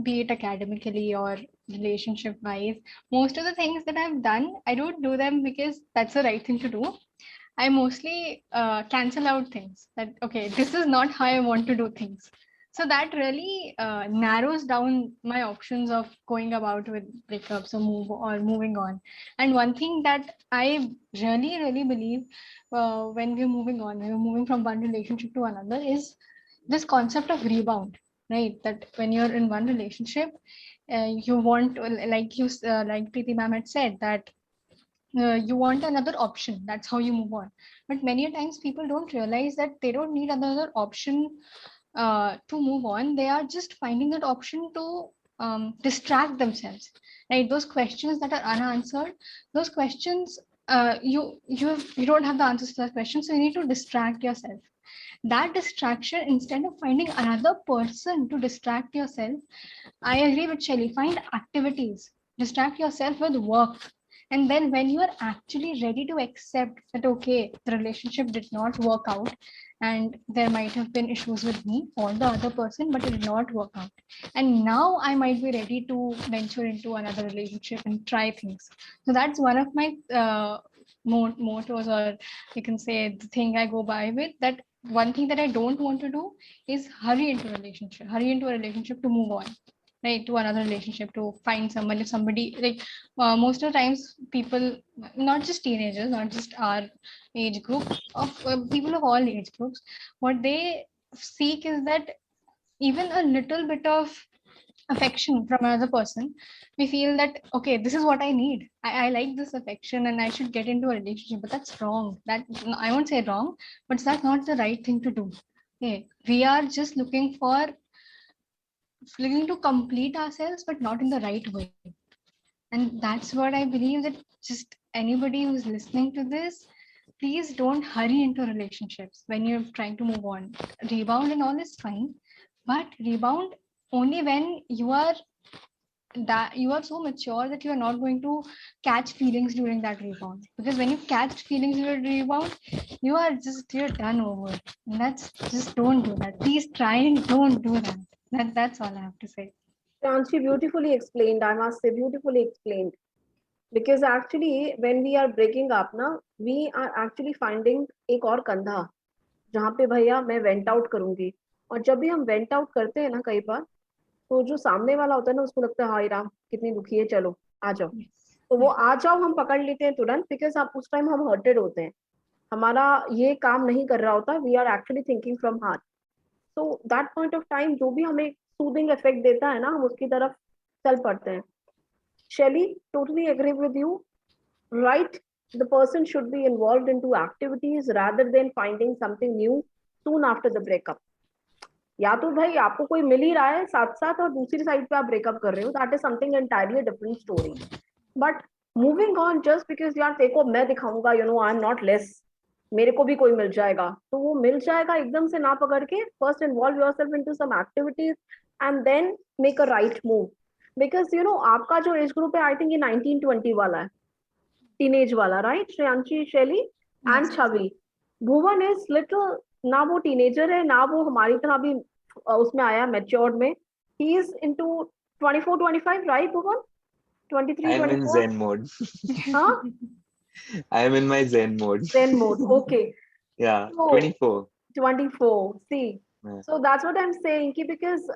be it academically or relationship wise, most of the things that I've done, I don't do them because that's the right thing to do. I mostly cancel out things that, okay, this is not how I want to do things. So that really narrows down my options of going about with breakups or moving on. And one thing that I really, really believe when we're moving on, when we're moving from one relationship to another, is this concept of rebound, right? That when you're in one relationship, you want, like Preeti ma'am had said, that you want another option. That's how you move on. But many times people don't realize that they don't need another option to move on. They are just finding that option to distract themselves, right? Those questions that are unanswered, those questions, you don't have the answers to that question, so you need to distract yourself. That distraction, instead of finding another person to distract yourself, I agree with Shelly, find activities. Distract yourself with work. And then when you are actually ready to accept that, okay, the relationship did not work out and there might have been issues with me or the other person, but it did not work out. And now I might be ready to venture into another relationship and try things. So that's one of my mottos, or you can say the thing I go by with, that one thing that I don't want to do is hurry into a relationship to move on, right, to another relationship, to find someone. If somebody like most of the times people, not just teenagers, not just our age group, of people of all age groups, what they seek is that even a little bit of affection from another person, we feel that, okay, this is what I need. I like this affection and I should get into a relationship. But that's wrong. That, I won't say wrong, but that's not the right thing to do. Okay, we are just looking to complete ourselves, but not in the right way. And that's what I believe, that just anybody who's listening to this, please don't hurry into relationships when you're trying to move on. Rebound and all is fine, but rebound only when you are so mature that you are not going to catch feelings during that rebound. Because when you catch feelings during rebound, you're done over. And that's, just don't do that. Please try and don't do that. That's all I have to say. Shanshi, beautifully explained. I must say, beautifully explained. Because actually, when we are breaking up, na, we are actually finding एक और कंधा जहाँ पे भैया मैं went out करूंगी. और जब भी हम वेंट आउट करते हैं ना, कई बार तो जो सामने वाला होता है ना, उसको लगता है हाय राम कितनी दुखी है, चलो आ जाओ. तो वो आ जाओ हम पकड़ लेते हैं तुरंत, बिकॉज आप उस टाइम हम हर्टेड होते हैं, हमारा ये काम नहीं कर रहा होता, we are actually thinking from heart. तो दैट पॉइंट ऑफ टाइम जो भी हमें सूदिंग इफेक्ट देता है ना, हम उसकी तरफ चल पड़ते हैं. Shelly, totally agree with you. Right, the person should be involved into activities rather than finding something new soon after the breakup. या तो भाई आपको कोई मिल ही रहा है साथ साथ और दूसरी साइड पे आप ब्रेकअप कर रहे हो, that is something entirely different story. But moving on, just because यार देखो मैं दिखाऊंगा, you know I am not less, मेरे को भी कोई मिल जाएगा, तो वो मिल जाएगा एकदम से ना पकड़ के. First involve yourself into some activities and then make a right move. Because you know आपका जो एज ग्रुप है, आई थिंक ये 19-20 वाला है, टीनेज वाला, राइट श्रेयांशी, शैली and Chhavi. Bhuvan is little, ना वो टीनेजर है ना वो हमारी तरह भी उसमें आया मैच्योर्ड में. He is into 24-25, right Bhuvan? 23-24. I'm in Zen mode. हाँ, I'm in my Zen mode. Zen mode, okay. Yeah, So, 24. 24, see. Yeah. So that's what I'm saying कि because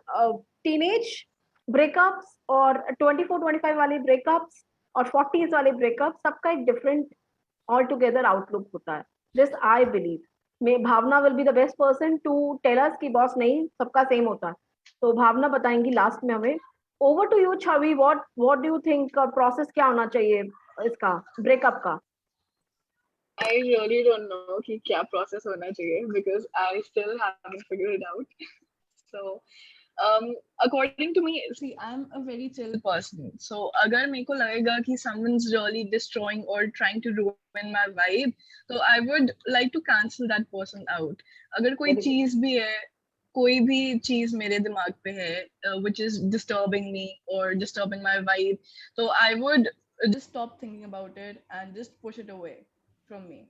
teenage breakups और 24-25 वाले breakups और 40s वाले breakups सबका एक different altogether outlook होता है. This I believe. मैं भावना will be the best person to tell us कि boss नहीं, सबका same होता है. तो भावना बताएंगी last में हमें. Over to you, Chavi. What do you think process क्या होना चाहिए इसका breakup का? I really don't know कि क्या process होना चाहिए because I still haven't figured it out. So, according to me, see, I'm a very chill person. So, अगर मेरे को लगेगा कि someone's really destroying or trying to ruin my vibe, so I would like to cancel that person out. अगर कोई चीज भी है, कोई भी चीज मेरे दिमाग पे है, which is disturbing me or disturbing my vibe, so I would just stop thinking about it and just push it away from me.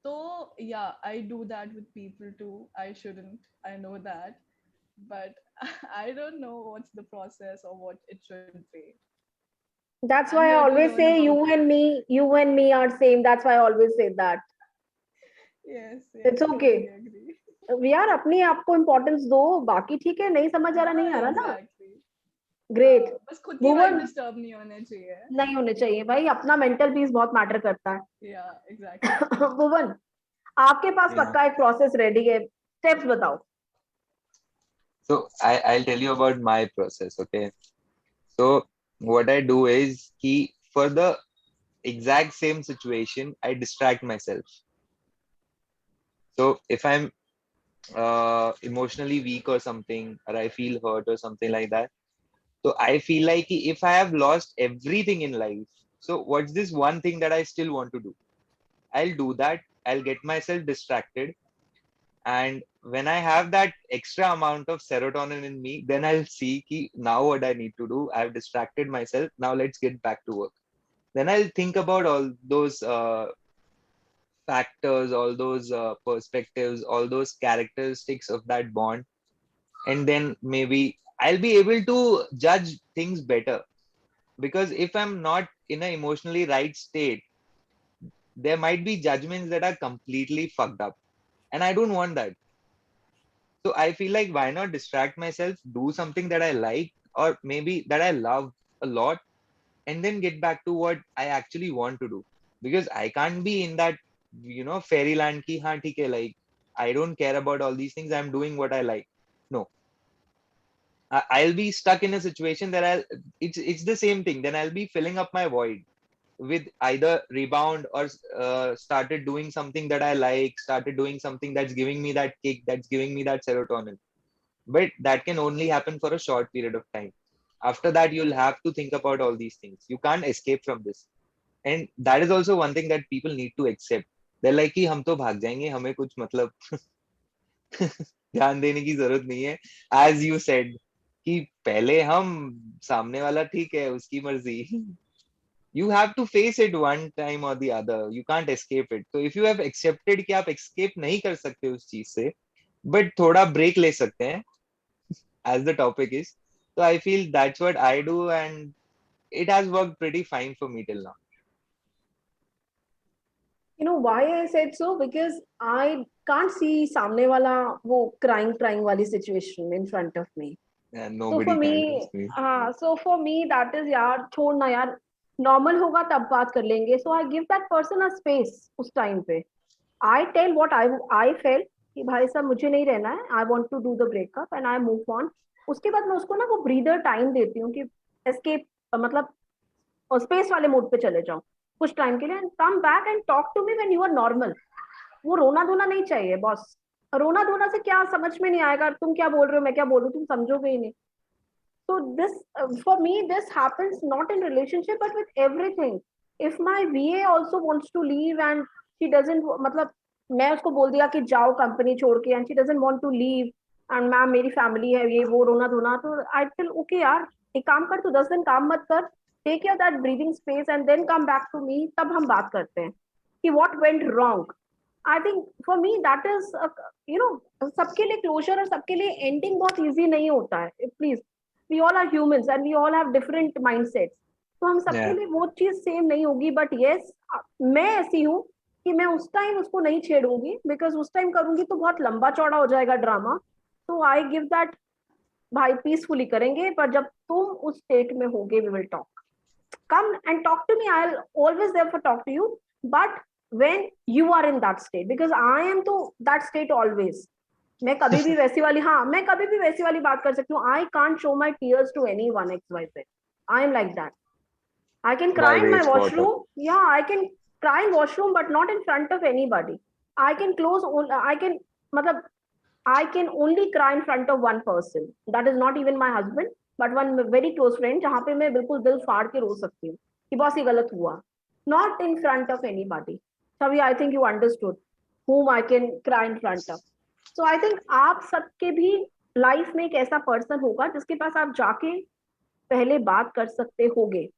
So yeah, I do that with people too. I shouldn't, I know that, but I don't know what's the process or what it should be. That's I'm why I here to always learn say about you and me are same. That's why I always say that. Yes, It's okay. totally agree. यार अपनी आपको importance दो, बाकी ठीक है, नहीं समझ आ रहा नहीं आ रहा ना. Exactly. ग्रेट. बस खुद की vibe disturb नहीं होने चाहिए. नहीं होने चाहिए भाई, अपना मेंटल पीस बहुत मैटर करता है. Yeah, exactly. भुवन, आपके पास Yeah. पक्का एक प्रोसेस रेडी है, स्टेप्स बताओ. So I'll tell you about my process, okay? So what I do is for the exact same situation, I distract myself. So if I'm emotionally weak or something, or I feel hurt or something like that, so I feel like if I have lost everything in life, so what's this one thing that I still want to do? I'll do that. I'll get myself distracted. And when I have that extra amount of serotonin in me, then I'll see now what I need to do. I've distracted myself. Now let's get back to work. then I'll think about all those factors, all those perspectives, all those characteristics of that bond, and then maybe I'll be able to judge things better. Because if I'm not in an emotionally right state, there might be judgments that are completely fucked up, and I don't want that. So I feel like, why not distract myself, do something that I like, or maybe that I love a lot, and then get back to what I actually want to do. Because I can't be in that, fairyland ki haan theek hai, like I don't care about all these things, I'm doing what I like. No, I'll be stuck in a situation that it's the same thing. Then I'll be filling up my void with either rebound or started doing something that I like, started doing something that's giving me that kick, that's giving me that serotonin. But that can only happen for a short period of time. After that, you'll have to think about all these things. You can't escape from this. And that is also one thing that people need to accept. They're like कि हम तो भाग जाएंगे, हमें कुछ मतलब ध्यान देने की जरूरत नहीं है. As you said, कि पहले हम सामने वाला ठीक है, उसकी मर्जी. You have to face it one time or the other. You can't escape it. So if you have accepted कि आप escape नहीं कर सकते उस चीज से, but थोड़ा break ले सकते हैं, as the topic is. So I feel that's what I do, and it has worked pretty fine for me till now. You know why I said so? Because I can't see samne wala wo crying wali situation in front of me. Yeah, So nobody for can me, trust me. so for me that is यार छोड़ ना यार, normal होगा तब बात कर लेंगे. So I give that person a space उस time पे. I tell what I felt कि भाई साहब मुझे नहीं रहना है. I want to do the breakup and I move on. उसके बाद मैं उसको ना वो breather time देती हूँ कि escape मतलब स्पेस वाले मोड पे चले जाओ कुछ टाइम के लिए, and come back and talk to me when you are normal. वो रोना धोना नहीं चाहिए बॉस. रोना धोना से क्या समझ में नहीं आएगा, तुम क्या बोल रहे हो मैं क्या बोल रही हूँ, तुम समझोगे ही नहीं. So this, for me, this happens not in relationship but with everything. If my VA also wants to leave and she doesn't, मतलब मैं उसको बोल दिया कि जाओ कंपनी छोड़ के, and she doesn't want to leave, and ma'am मेरी फैमिली है ये वो रोना धोना, तो I feel okay यार, एक काम कर, तू 10 दिन काम मत कर, take your that breathing space and then come back to me, तब हम बात करते हैं कि what went wrong. I think for me that is, सबके लिए closure और सबके लिए ending बहुत easy नहीं होता है. Please, we all are humans and we all have different mindsets. तो हम सबके लिए वो चीज सेम नहीं होगी. बट यस, मैं ऐसी हूँ कि मैं उस टाइम उसको नहीं छेड़ूंगी, बिकॉज उस टाइम करूंगी तो बहुत लंबा चौड़ा हो जाएगा ड्रामा. तो आई गिव दैट, भाई पीसफुली करेंगे, पर जब तुम उस स्टेट में होगे we will talk. Come and talk to me, I will always there for talk to you, but when you are in that state, because I am to that state always. मैं कभी भी वैसी वाली, हाँ मैं कभी भी वैसी वाली बात कर सकती हूँ. I can't show my tears to anyone XYZ. I am like that. I can cry in my washroom, या I can cry in washroom but not in front of anybody. I can close, I can मतलब I can only cry in front of one person. That is not even my husband, but one very close friend, जहाँ पे मैं बिल्कुल दिल फाड़ के रो सकती हूँ कि बॉस ये गलत हुआ. Not in front of anybody. Chavi, I think you understood whom I can cry in front of. So I think आप सबके भी लाइफ में एक ऐसा पर्सन होगा जिसके पास आप जाके पहले बात कर सकते होगे.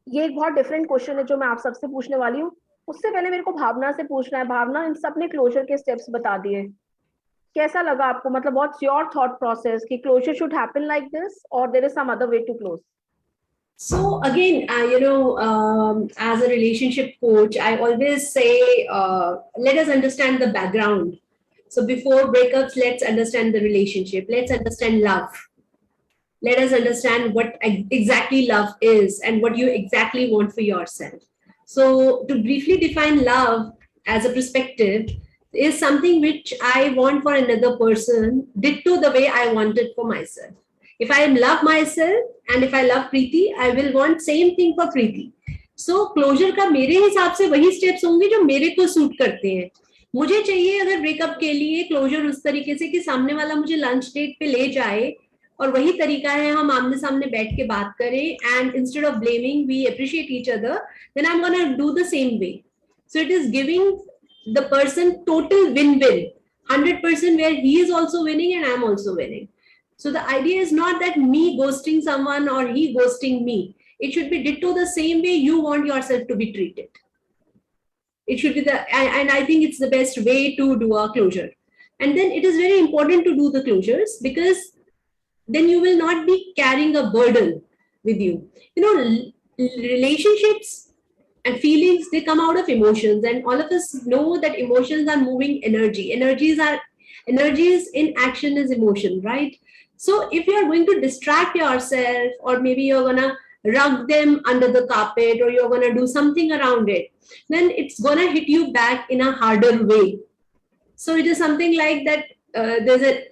ये एक बहुत डिफरेंट क्वेश्चन है जो मैं आप सबसे पूछने वाली हूँ. उससे पहले मेरे को भावना से पूछना है. भावना, इन सबने क्लोजर के स्टेप्स बता दिए, कैसा लगा आपको? मतलब व्हाट्स योर थॉट प्रोसेस कि closure should happen like this और there is some other way to close? So again, as a relationship coach, I always say, let us understand the background. So before breakups, let's understand the relationship. Let's understand love. Let us understand what exactly love is and what you exactly want for yourself. So to briefly define love as a perspective, is something which I want for another person, ditto the way I want it for myself. If I love myself and if I love Preeti, I will want same thing for Preeti. So closure का मेरे हिसाब से वही steps होंगे जो मेरे को suit करते हैं. मुझे चाहिए अगर ब्रेकअप के लिए क्लोजर उस तरीके से कि सामने वाला मुझे लंच डेट पे ले जाए और वही तरीका है, हम आमने सामने बैठ के बात करें, and instead of blaming we appreciate each other, then I'm gonna do the same way. So it is giving the person total win-win, 100%, where he is also winning and I'm also winning. So the idea is not that me ghosting someone or he ghosting me. it should be ditto the same way you want yourself to be treated. It should be and I think it's the best way to do a closure. And then it is very important to do the closures, because then you will not be carrying a burden with you. You know, relationships and feelings, they come out of emotions, and all of us know that emotions are moving energy. Energies in action is emotion, right? So if you are going to distract yourself, or maybe you're gonna rug them under the carpet, or you're gonna do something around it, then it's gonna hit you back in a harder way. So it is something like that. There's an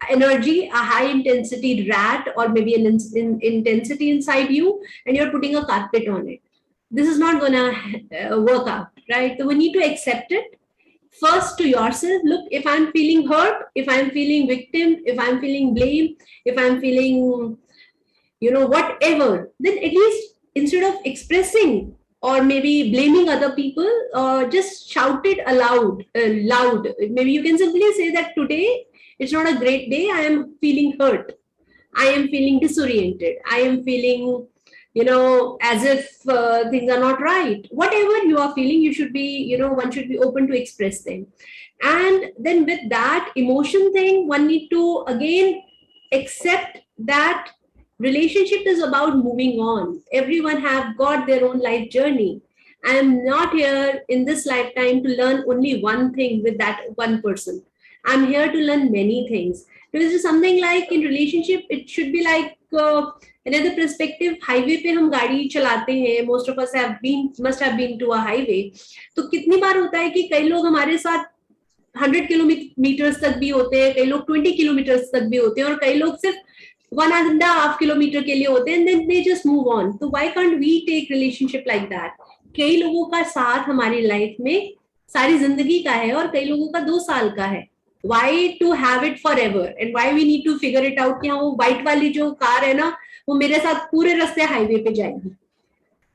energy, a high intensity rat, or maybe an intensity inside you, and you're putting a carpet on it. This is not gonna work out, right? So we need to accept it first to yourself. Look, if I'm feeling hurt, if I'm feeling victim, if I'm feeling blame, if I'm feeling, you know, whatever, then at least instead of expressing or maybe blaming other people, just shout it loud. Maybe you can simply say that today it's not a great day. I am feeling hurt. I am feeling disoriented. I am feeling, you know, as if things are not right. Whatever you are feeling, you should be, you know, one should be open to express them. And then with that emotion thing, one need to again accept that relationship is about moving on. Everyone have got their own life journey. I am not here in this lifetime to learn only one thing with that one person. I'm here to learn many things. Because it's something like in relationship, it should be like another perspective. Highway पे हम गाड़ी चलाते हैं. Most of us must have been to a highway. तो कितनी बार होता है कि कई लोग हमारे साथ 100 किलोमीटर तक भी होते हैं, कई लोग 20 किलोमीटर तक भी होते हैं, और कई लोग सिर्फ 1.5 किलोमीटर के लिए होते हैं, and then they just move on. So why can't we take relationship like that? कई लोगों का साथ हमारी लाइफ में सारी जिंदगी का है, और कई लोगों का 2 साल का है. Why to have it forever? And why we need to figure it out कि हाँ वो white वाली जो कार है ना, वो मेरे साथ पूरे रास्ते हाईवे पे जाएगी.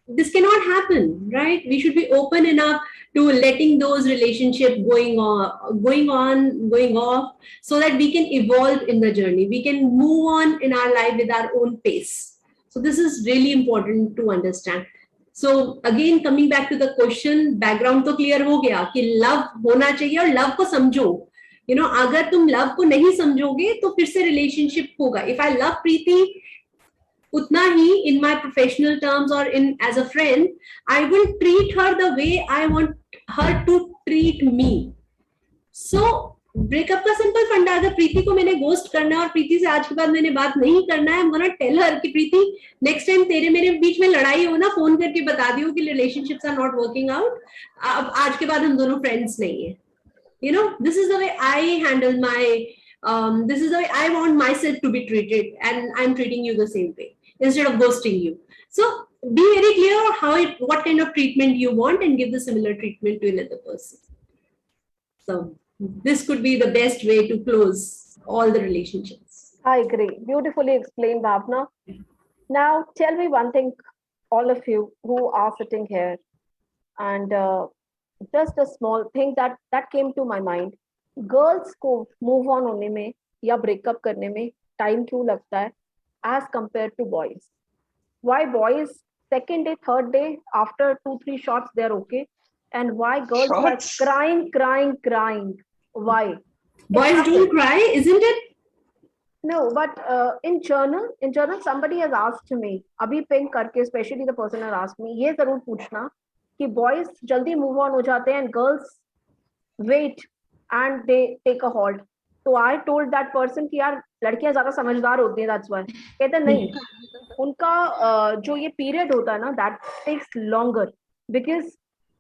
This cannot happen, right? We should be open enough to letting those relationships going off, so that we can evolve in the journey. We can move on in our life with our own pace. So this is really important to understand. So again, coming back to the question, background तो clear हो गया कि love होना चाहिए और love को समझो. You know, अगर तुम love को नहीं समझोगे तो फिर से relationship होगा. If I love Preeti उतना ही in my professional terms or in as a friend, I will treat her the way I want her to treat me. So breakup का सिंपल फंडा, अगर प्रीति को मैंने गोस्ट करना है और प्रीति से आज के बाद मैंने बात नहीं करना है, I'm gonna tell her कि प्रीति नेक्स्ट टाइम तेरे मेरे बीच में लड़ाई हो ना, फोन करके बता दियो कि relationships are not working out, अब आज के बाद हम दोनों फ्रेंड्स नहीं है. You know, this is the way I handle my this is the way I want myself to be treated, and I'm treating you the same way instead of ghosting you. So be very clear what kind of treatment you want, and give the similar treatment to another person. So this could be the best way to close all the relationships. I agree. Beautifully explained, Bhavna. Now, tell me one thing, all of you who are sitting here, and just a small thing that came to my mind. Girls को move on होने में या breakup करने में time क्यों लगता है as compared to boys? Why boys second day, third day, after 2-3 shots they're okay, and why girls are crying? Why? Boys don't cry, isn't it? No, but in journal, somebody has asked me, अभी ping करके, especially the person has asked me, ये जरूर पूछना कि boys जल्दी move on हो जाते हैं and girls wait and they take a halt. तो I told that person कि यार लड़कियां ज्यादा समझदार होती हैं, that's why. कहते नहीं, उनका जो ये period होता है ना, that takes longer because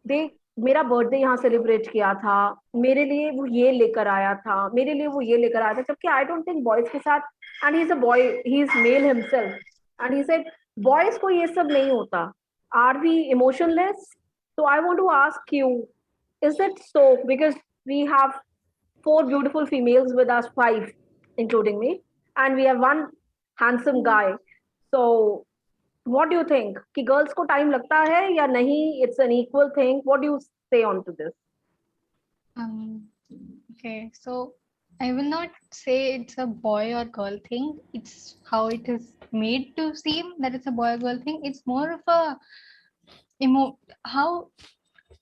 they मेरा बर्थडे यहाँ सेलिब्रेट किया था, मेरे लिए वो ये लेकर आया था, मेरे लिए वो ये लेकर आया था, जबकि आई डोंट थिंक बॉयज के साथ, and he is a boy, he is male himself, and he said boys को ये सब नहीं होता. Are we emotionless? So I want to ask you, is it so? Because we have 4 beautiful females with us, 5 including me, and we have one handsome guy. So what do you think? कि girls को time लगता है या नहीं? It's an equal thing. What do you say on to this? Okay, so I will not say it's a boy or girl thing. It's how it is made to seem that it's a boy or girl thing. It's more of a how.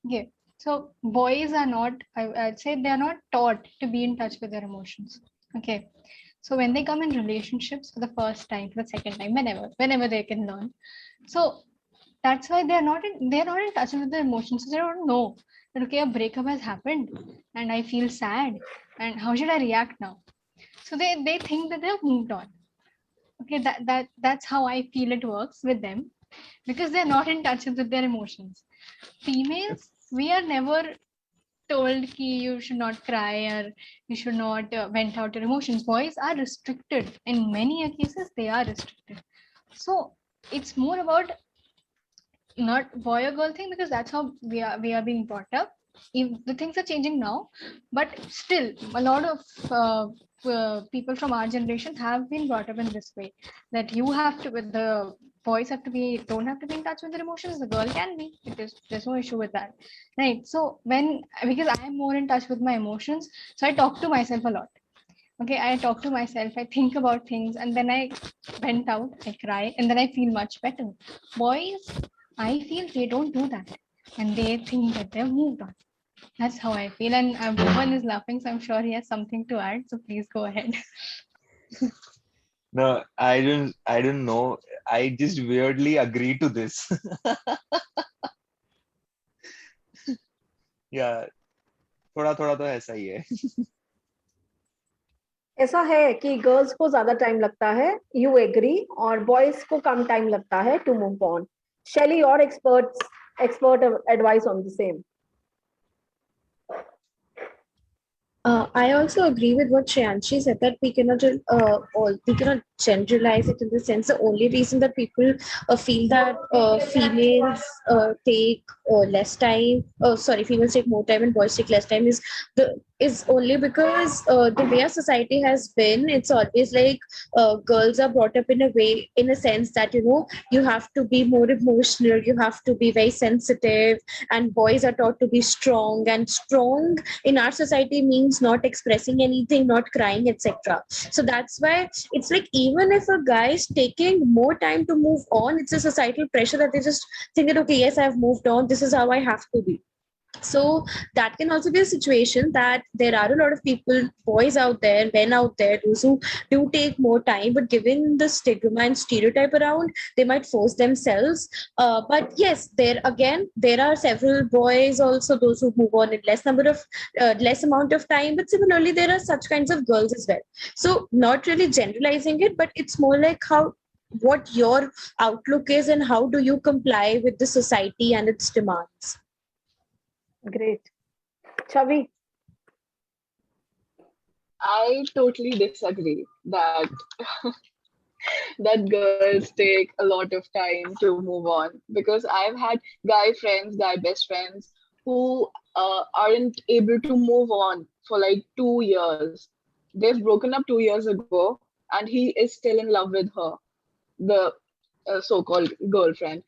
Okay, so boys are not. I'd say they are not taught to be in touch with their emotions. Okay, so when they come in relationships for the first time, for the second time, whenever they can learn. So that's why they're not in touch with their emotions. So they don't know that okay, a breakup has happened and I feel sad and how should I react now? So they think that they've moved on. Okay, that's how I feel it works with them because they're not in touch with their emotions. Females, we are never told ki you should not cry or you should not vent out your emotions. Boys are restricted. In many cases, they are restricted. So it's more about not boy or girl thing because that's how we are being brought up. If the things are changing now, but still a lot of people from our generation have been brought up in this way that you have to with the boys have to be don't have to be in touch with their emotions, the girl can be, it is there's no issue with that, right? So when because I am more in touch with my emotions, so I talk to myself a lot. Okay, I talk to myself, I think about things, and then I vent out, I cry, and then I feel much better. Boys, I feel they don't do that, and they think that they've moved on. That's how I feel. And Bhuvan is laughing, so I'm sure he has something to add. So please go ahead. No, I don't know. I just weirdly agree to this. Yeah, थोड़ा थोड़ा तो ऐसा ही है. ऐसा है कि girls को ज्यादा टाइम लगता है, यू एग्री, और बॉयज को कम टाइम लगता है to move on. Shelly, your expert advice on the same. I also agree with what Shreyanshi said, that we cannot generalize it in the sense the only reason that people feel that females take less time, females take more time and boys take less time is only because the way our society has been. It's always like girls are brought up in a way, in a sense that you have to be more emotional, you have to be very sensitive, and boys are taught to be strong, and strong in our society means not expressing anything, not crying, etc. So that's why it's like even if a guy is taking more time to move on, it's a societal pressure that they just think that okay, yes, I've moved on, this is how I have to be. So that can also be a situation that there are a lot of people, boys out there, men out there, those who do take more time, but given the stigma and stereotype around, they might force themselves. But yes, there are several boys also, those who move on in less amount of time. But similarly, there are such kinds of girls as well. So not really generalizing it, but it's more like what your outlook is and how do you comply with the society and its demands. Great. Chavi? I totally disagree that that girls take a lot of time to move on, because I've had guy best friends who aren't able to move on for like 2 years. They've broken up 2 years ago, and he is still in love with her, the so-called girlfriend.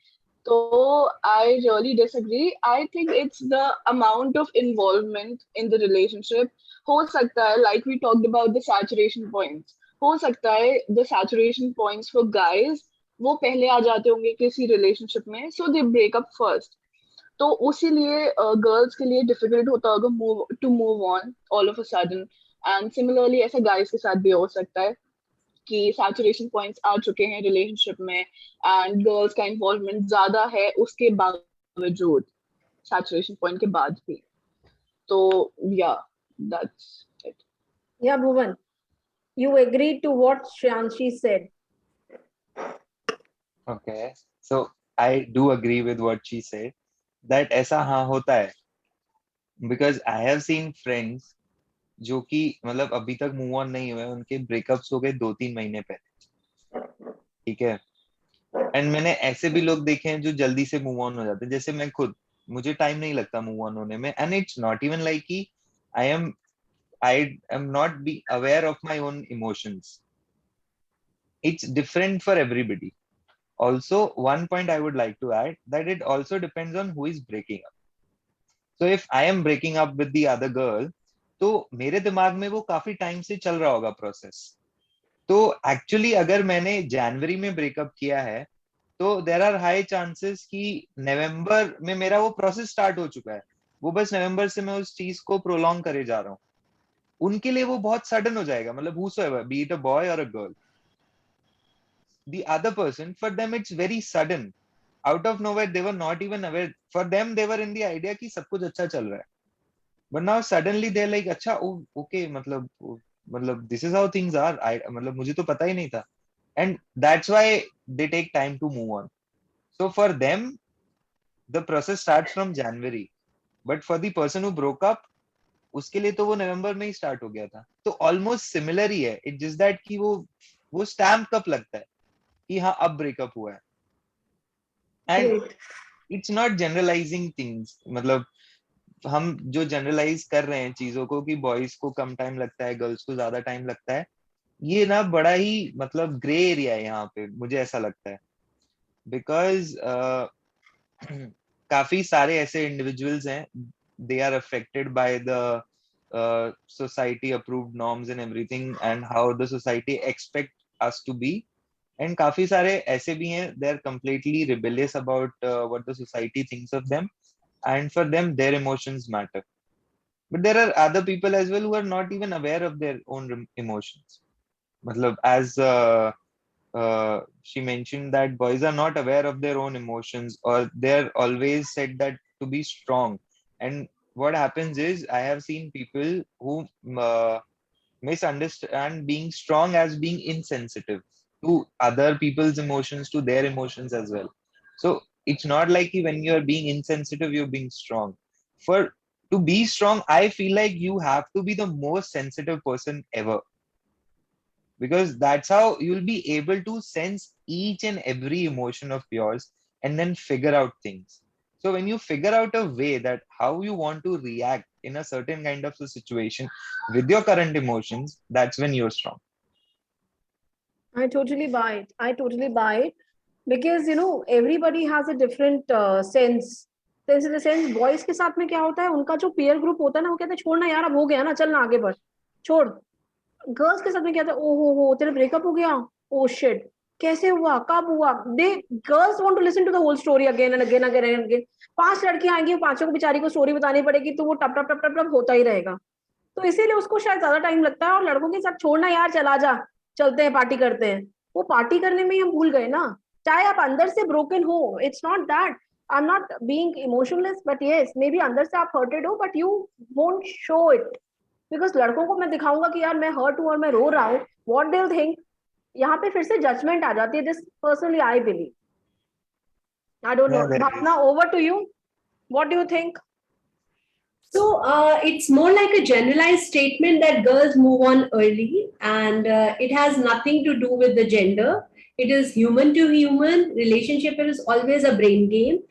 So I really disagree. I think it's the amount of involvement in the relationship. हो सकता है, like we talked about the saturation points. हो सकता है the saturation points for guys वो पहले आ जाते होंगे किसी relationship में, so they break up first. तो उसी लिए गर्ल्स के लिए डिफिकल्ट होता होगा to move on all of a sudden. And similarly ऐसा गाइस के साथ भी हो सकता है कि सैचुरेशन पॉइंट्स आ चुके हैं रिलेशनशिप में एंड गर्ल्स का इन्वॉल्वमेंट ज्यादा है उसके बावजूद, सैचुरेशन पॉइंट के बाद भी. तो या that's it. Yeah, Bhuvan, you agreed to what Shreyanshi said. Okay, so I do agree with what she said, that ऐसा हाँ होता है, because I have seen friends जो कि मतलब अभी तक मूव ऑन नहीं हुए, उनके ब्रेकअप्स हो गए 2-3 महीने पहले, ठीक है. एंड मैंने ऐसे भी लोग देखे हैं जो जल्दी से मूव ऑन हो जाते हैं, जैसे मैं खुद, मुझे टाइम नहीं लगता मूव ऑन होने में. And it's not even like कि I am not be aware of my own emotions. It's different for everybody. Also, one point I would like to add, that it also depends on who is breaking up. So if I am breaking up with the other girl, तो मेरे दिमाग में वो काफी time से चल रहा होगा प्रोसेस। तो एक्चुअली अगर मैंने जनवरी में ब्रेकअप किया है तो देर आर हाई चांसेस कि नवंबर में मेरा वो प्रोसेस स्टार्ट हो चुका है, वो बस नवंबर से मैं उस चीज को प्रोलॉन्ग करे जा रहा हूँ। उनके लिए वो बहुत सडन हो जाएगा, मतलब whosoever, be it a boy or a girl, the other person, for them it's very sudden, out of nowhere, they were not even aware, for them they were in the idea कि सब कुछ अच्छा चल रहा है, but now suddenly they're like अच्छा okay, मतलब this is how things are, मतलब मुझे तो पता ही नहीं था, and that's why they take time to move on. So for them the process starts from January, but for the person who broke up, उसके लिए तो वो नवंबर में ही स्टार्ट हो गया था। तो ऑलमोस्ट सिमिलर ही है, इट जस्ट दैट कि वो स्टैम्प कब लगता है कि हाँ अब ब्रेकअप हुआ है। And it's not generalizing things, मतलब हम जो जनरलाइज कर रहे हैं चीजों को कि बॉयज को कम टाइम लगता है, गर्ल्स को ज्यादा टाइम लगता है, ये ना बड़ा ही मतलब ग्रे एरिया है यहाँ पे, मुझे ऐसा लगता है। बिकॉज काफी सारे ऐसे इंडिविजुअल्स हैं, they are affected by the society approved norms and everything and how the society expect us to be, and काफी सारे ऐसे भी हैं they are completely rebellious about what the society thinks of them, and for them their emotions matter. But there are other people as well who are not even aware of their own emotions. मतलब as she mentioned that boys are not aware of their own emotions, or they're always said that to be strong. And what happens is I have seen people who misunderstand being strong as being insensitive to other people's emotions, to their emotions as well. So it's not like when you're being insensitive you're being strong. For to be strong, I feel like you have to be the most sensitive person ever, because that's how you'll be able to sense each and every emotion of yours and then figure out things. So when you figure out a way that how you want to react in a certain kind of a situation with your current emotions, that's when you're strong. I totally buy it. I totally buy it, because everybody has a different sense. Sense in the sense, boys के साथ में क्या होता है, उनका जो peer group होता है ना, वो कहते हैं छोड़ना यार, अब हो गया ना, चलना आगे बढ़, छोड़। गर्ल्स के साथ में क्या था, ओ हो तेरा ब्रेकअप हो गया, ओ शिट, कैसे हुआ, कब हुआ, they girls want to listen to the whole story again and again again and again. 5 लड़कियां आएंगी, पांचों को बेचारी को स्टोरी बतानी पड़ेगी, तो वो टप टप टप टप टप होता ही रहेगा। तो इसीलिए उसको शायद ज्यादा टाइम लगता है। और लड़कों के साथ छोड़ना यार, चला जा, चलते हैं पार्टी करते हैं, वो पार्टी करने में ही हम भूल गए ना। चाहे आप अंदर से ब्रोकन हो, it's not that I am not being emotionless, but yes may be अंदर से आप हर्टेड हो, but you won't show it. Because लड़कों को मैं दिखाऊंगा कि यार मैं हर्ट हूं और मैं रो रहा हूँ, व्हाट दे विल थिंक, यहाँ पे फिर से जजमेंट आ जाती है। This personally I believe. I don't know, Bhavna, over to you, what do you think? So it's more like a generalized statement that girls move on early, and it has nothing to do with the gender. It is human to human relationship. It is always a brain game.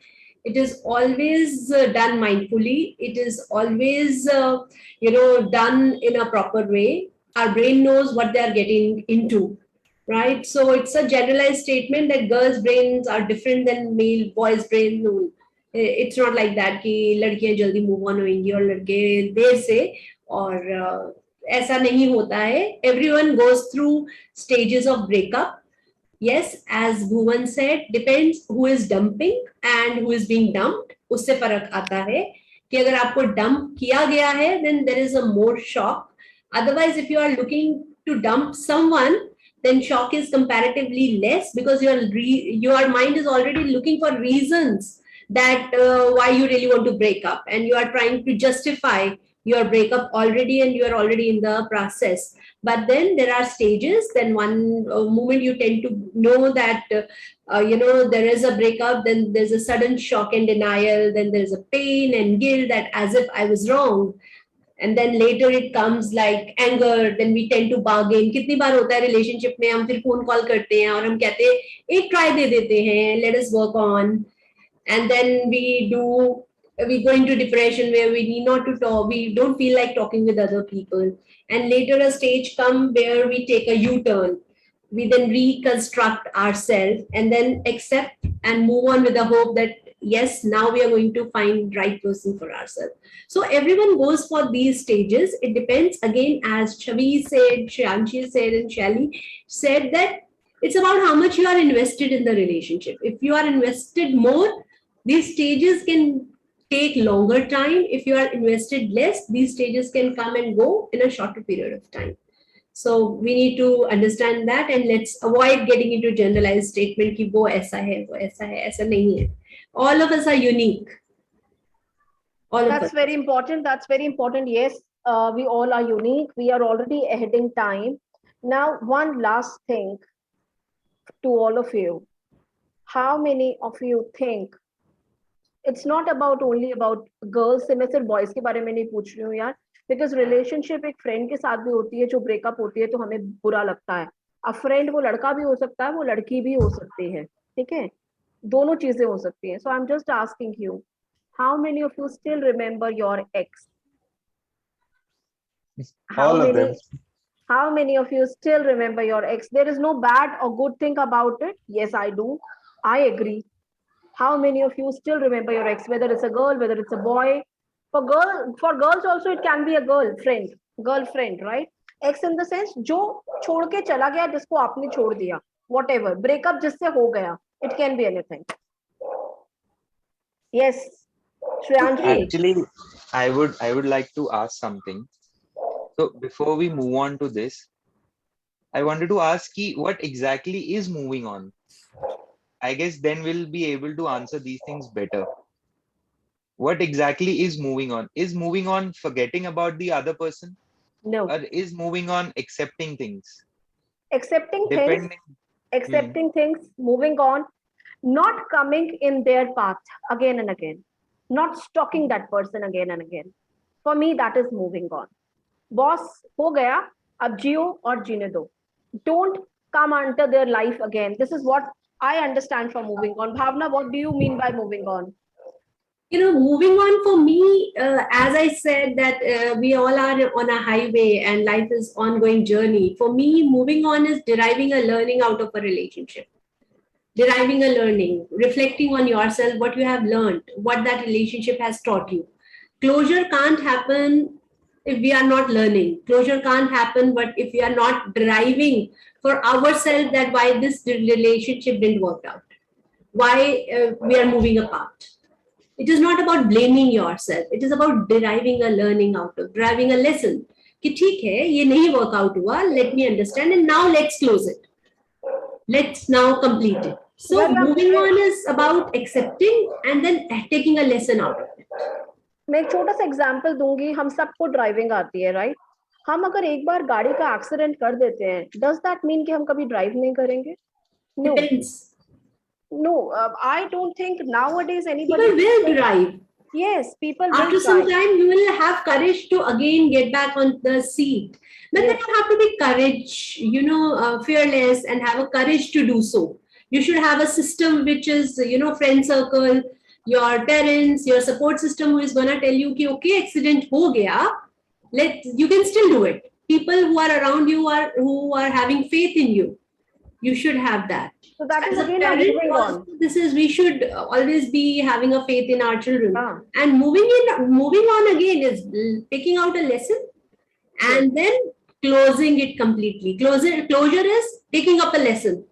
It is always done mindfully. It is always done in a proper way. Our brain knows what they are getting into, right? So it's a generalized statement that girls' brains are different than male boys' brains. It's not like that कि लड़कियां जल्दी move on होंगी और लड़के देर से, और ऐसा नहीं होता है। Everyone goes through stages of breakup. Yes, as Bhuvan said, depends who is dumping and who is being dumped, उससे फर्क आता है कि अगर आपको डंप किया गया है then there is a more shock. Otherwise if you are looking to dump someone, then shock is comparatively less, because your mind is already looking for reasons that why you really want to break up, and you are trying to justify your breakup already, and you are already in the process. But then there are stages. Then one moment you tend to know that there is a breakup, then there's a sudden shock and denial, then there's a pain and guilt that as if I was wrong, and then later it comes like anger, then we tend to bargain. कितनी बार होता है relationship में हम फिर phone call करते हैं और हम कहते हैं एक ट्राई दे देते हैं, let us work on, and then we go into depression where we need not to talk, we don't feel like talking with other people, and later a stage come where we take a U-turn. We then reconstruct ourselves and then accept and move on with the hope that yes, now we are going to find right person for ourselves. So everyone goes for these stages. It depends, again, as Chavi said, Shreyanshi said, and Shelly said, that it's about how much you are invested in the relationship. If you are invested more, these stages can take longer time. If you are invested less, these stages can come and go in a shorter period of time. So we need to understand that, and let's avoid getting into generalized statement कि वो ऐसा है, वो ऐसा है, ऐसा नहीं है. All of us are unique. All of That's us. very important. That's very important. Yes, we all are unique. We are already ahead in time. Now, one last thing to all of you. How many of you think it's not about only about girls? से मैं सिर्फ boys के बारे में नहीं पूछ रही हूँ यार, because relationship एक friend के साथ भी होती है, जो breakup होती है तो हमें बुरा लगता है. A friend वो लड़का भी हो सकता है, वो लड़की भी हो सकती है, ठीक है? दोनों चीजें हो सकती हैं. So I'm just asking you, how many of you still remember your ex? All of them. How many of you still remember your ex? There is no bad or good thing about it. Yes, I do. I agree. How many of you still remember your ex, whether it's a girl, whether it's a boy? For girls also, it can be a girlfriend, right? Ex in the sense, जो छोड़ के चला गया, जिसको आपने छोड़ दिया, whatever. Breakup जिससे हो गया. It can be anything. Yes, Shreyanshi. Actually, I would like to ask something. So before we move on to this, I wanted to ask ki, what exactly is moving on? I guess then we'll be able to answer these things better. What exactly is moving on? Is moving on forgetting about the other person? No. Or is moving on accepting things? Accepting Depending. things, moving on, not coming in their path again and again, not stalking that person again and again. For me, that is moving on. Boss, ho gaya, ab jiyo aur jeene do. Don't come under their life again. This is what I understand from moving on. Bhavna, what do you mean by moving on? You know, moving on for me, as I said, that we all are on a highway and life is ongoing journey. For me, moving on is deriving a learning out of a relationship. Deriving a learning, reflecting on yourself, what you have learned, what that relationship has taught you. Closure can't happen if we are not learning. Closure can't happen, but if we are not deriving for ourselves that why this relationship didn't work out, why we are moving apart. It is not about blaming yourself. It is about deriving a learning out of, deriving a lesson. कि ठीक है, ये नहीं work out हुआ, let me understand, and now let's close it. Let's now complete it. So moving on is about accepting and then taking a lesson out of it. मैं एक छोटा सा एग्जांपल दूंगी. हम सबको ड्राइविंग आती है, राइट? हम अगर एक बार गाड़ी का एक्सीडेंट कर देते हैं, डज दैट मीन कि हम कभी ड्राइव नहीं करेंगे? No. No, I don't think nowadays anybody will drive. Yes, people after will some drive. time you will have courage to again get back on the seat, but Yes. then you have to be courage, fearless, and have a courage to do so. You should have a system which is, friend circle, your parents, your support system, who is going to tell you ki, okay, accident ho gaya, you can still do it. People who are around you who are having faith in you. You should have that. So that is As a again parent, moving on. we should always be having a faith in our children. And moving on again is picking out a lesson and then closing it completely. Closure is picking up a lesson.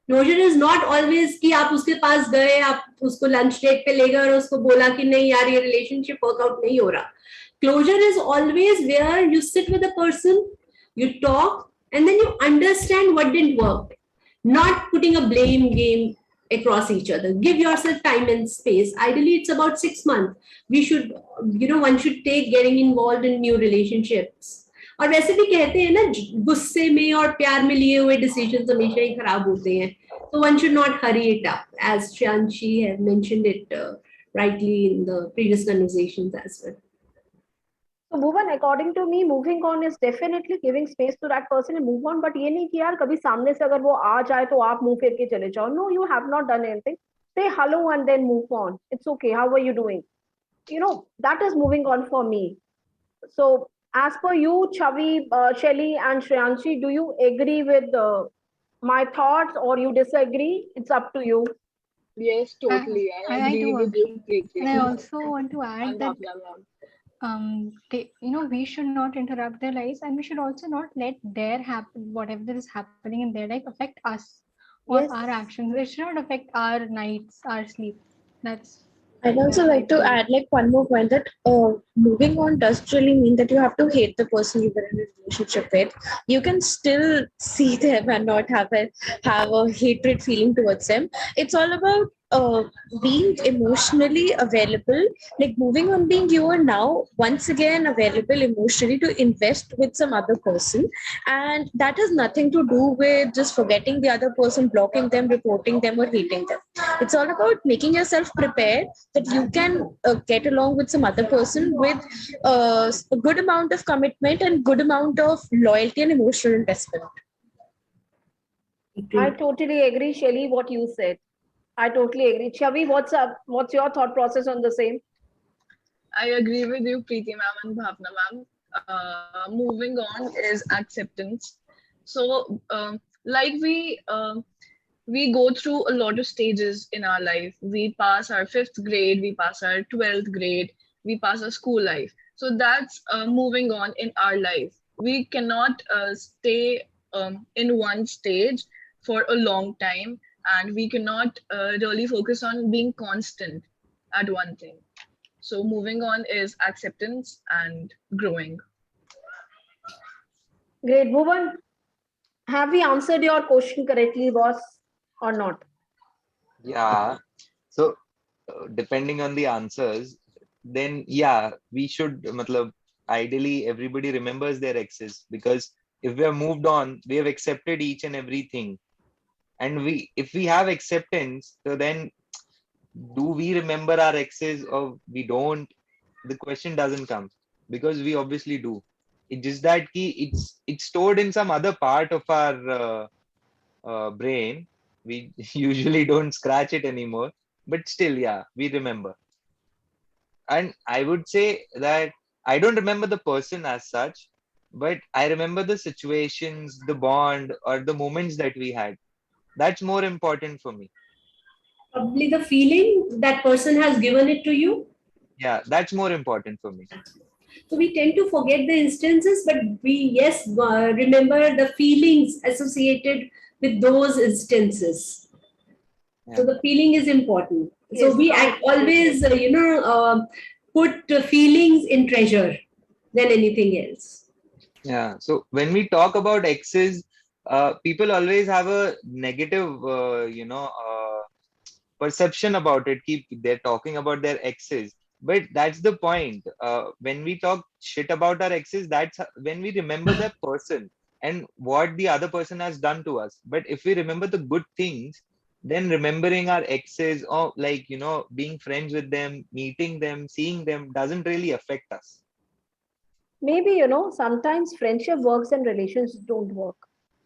Closure is not always कि आप उसके पास गए, आप उसको lunch date पे ले गए और उसको बोला कि नहीं यार ये relationship workout नहीं हो रहा. Closure is always where you sit with a person, you talk, and then you understand what didn't work. Not putting a blame game across each other. Give yourself time and space. Ideally, it's about 6 months. We should, one should take getting involved in new relationships. और वैसे भी कहते हैं ना, गुस्से में और प्यार में लिए हुए decisions हमेशा ही खराब होते हैं. So one should not hurry it up, as Shreyanshi have mentioned it rightly in the previous conversations as well. So Bhuvan, according to me, moving on is definitely giving space to that person and move on. But ये नहीं कि यार कभी सामने से अगर वो आ जाए तो आप मुंह फेर के चले जाओ. No, you have not done anything. Say hello and then move on. It's okay. How are you doing? That is moving on for me. So as per you, Chavi, Shelly and Shreyanshi, do you agree with my thoughts or you disagree? It's up to you. Yes, totally. I I agree do with you, agree. And Preeti I also want to add and that Bhavna ma'am. we should not interrupt their lives, and we should also not let their happen whatever is happening in their life affect us or Yes. our actions. It should not affect our nights, our sleep. That's I'd what also I like to feel. add like one more point that moving on doesn't really mean that you have to hate the person you were in a relationship with. You can still see them and not have a hatred feeling towards them. It's all about being emotionally available, like moving on, being you are now once again available emotionally to invest with some other person, and that has nothing to do with just forgetting the other person, blocking them, reporting them, or hating them. It's all about making yourself prepared that you can get along with some other person with a good amount of commitment and good amount of loyalty and emotional investment. I totally agree, Shelly, what you said. I totally agree. Chavi, what's up? What's your thought process on the same? I agree with you, Preeti ma'am and Bhavna ma'am. Moving on is acceptance. So, like we go through a lot of stages in our life. We pass our fifth grade, we pass our 12th grade, we pass our school life. So that's moving on in our life. We cannot stay in one stage for a long time, and we cannot really focus on being constant at one thing. So moving on is acceptance and growing. Great. Bhuvan, have we answered your question correctly, boss, or not? Yeah. So depending on the answers, then yeah, we should, matlab, ideally everybody remembers their exes, because if we have moved on, we have accepted each and everything. And if we have acceptance, so then do we remember our exes or we don't? The question doesn't come, because we obviously do. It's just that it's stored in some other part of our brain. We usually don't scratch it anymore, but still, yeah, we remember. And I would say that I don't remember the person as such, but I remember the situations, the bond, or the moments that we had. That's more important for me. Probably the feeling that person has given it to you. Yeah, that's more important for me. So we tend to forget the instances, but we, yes, remember the feelings associated with those instances. Yeah. So the feeling is important. So Yes, we I always, put feelings in treasure than anything else. Yeah. So when we talk about exes, people always have a negative, perception about it. They're talking about their exes, but that's the point. When we talk shit about our exes, that's when we remember that person and what the other person has done to us. But if we remember the good things, then remembering our exes, or like, being friends with them, meeting them, seeing them, doesn't really affect us. maybe, sometimes friendship works and relations don't work.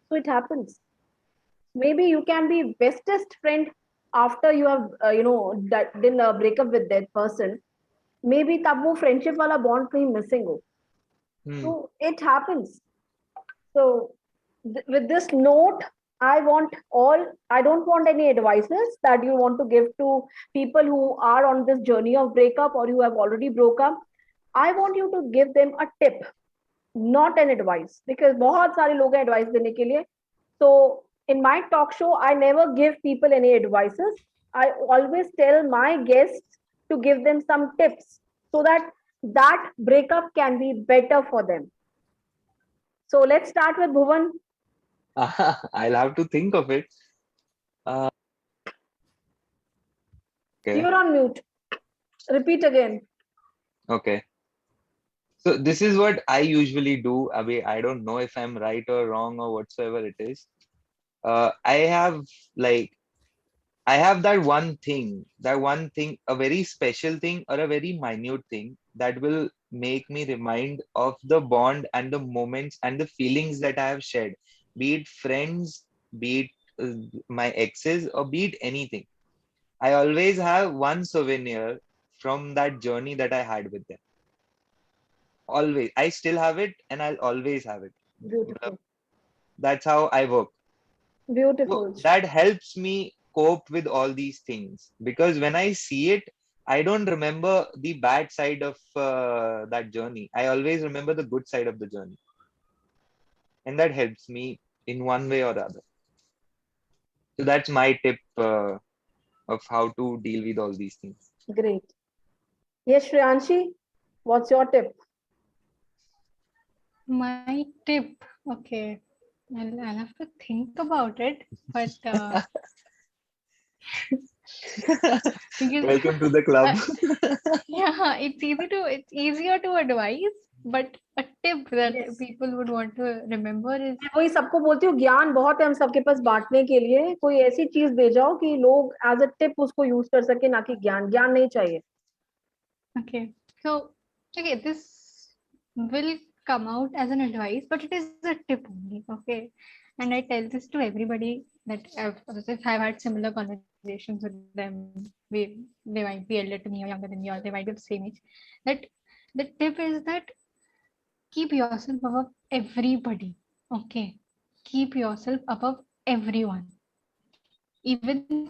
So it happens. Maybe you can be bestest friend after you have, done a breakup with that person. Maybe तब वो friendship वाला bond कहीं missing हो. Hmm. So it happens. So with this note, I don't want any advices that you want to give to people who are on this journey of breakup or who have already broke up. I want you to give them a tip, not an advice, because बहुत सारे लोग हैं advice देने के लिए. So in my talk show, I never give people any advices. I always tell my guests to give them some tips so that breakup can be better for them. So let's start with Bhuvan. I'll have to think of it. Uh, okay. You're on mute. Repeat again. Okay. So this is what I usually do. I don't know if I'm right or wrong or whatsoever it is. I have like I have that one thing, a very special thing or a very minute thing that will make me remind of the bond and the moments and the feelings that I have shared, be it friends, be it my exes, or be it anything. I always have one souvenir from that journey that I had with them. Always. I still have it and I'll always have it. Beautiful. That's how I work. So Beautiful. that helps me cope with all these things, because when I see it, I don't remember the bad side of that journey. I always remember the good side of the journey. And that helps me in one way or the other. So that's my tip of how to deal with all these things. Great. Yes, Shreyanshi, what's your tip? My tip, okay. I'll have to think about it, but because Welcome to the club. yeah, it's easier to advise, but a tip that Yes. people would want to remember is मैं वही सबको बोलती हूँ, ज्ञान बहुत है हम सबके पास बांटने के लिए, कोई ऐसी चीज दे जाओ कि लोग एज अ टिप उसको यूज कर सके, ना कि ज्ञान नहीं चाहिए. okay. So okay, this will come out as an advice, but it is a tip only. Okay, and I tell this to everybody that if I've had similar conversations with them. They might be elder to me or younger than me, or they might be the same age. That the tip is that keep yourself above everybody. Okay, keep yourself above everyone, even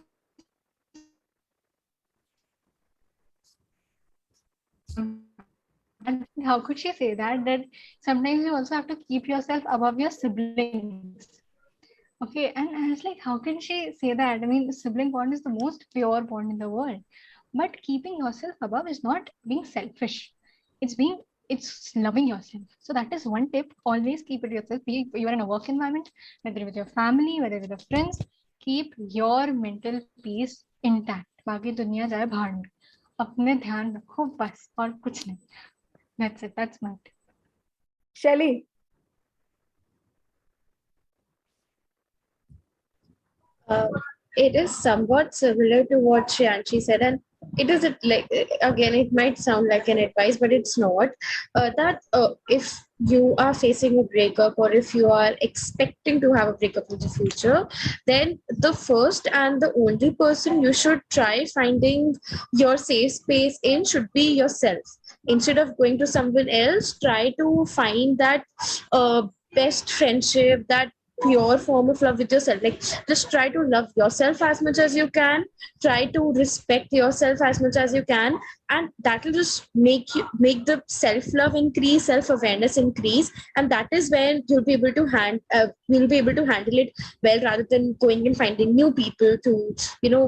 and how could she say that sometimes you also have to keep yourself above your siblings. Okay, and I was like, how can she say that? I mean, the sibling bond is the most pure bond in the world, but keeping yourself above is not being selfish. It's loving yourself. So that is one tip. Always keep it yourself. Be you are in a work environment, whether with your family, whether with your friends, keep your mental peace intact. बाकी दुनिया जाए भाड़ में, अपने ध्यान रखो बस और कुछ नहीं. That's it. That's my tip. Shelly, It is somewhat similar to what Shreyanshi said, and it is like, again, it might sound like an advice, but it's not. That if you are facing a breakup, or if you are expecting to have a breakup in the future, then the first and the only person you should try finding your safe space in should be yourself. Instead of going to someone else, try to find that best friendship, that pure form of love with yourself. Like, just try to love yourself as much as you can, try to respect yourself as much as you can, and that will just make the self-love increase, self-awareness increase, and that is when you'll be able to handle it well, rather than going and finding new people to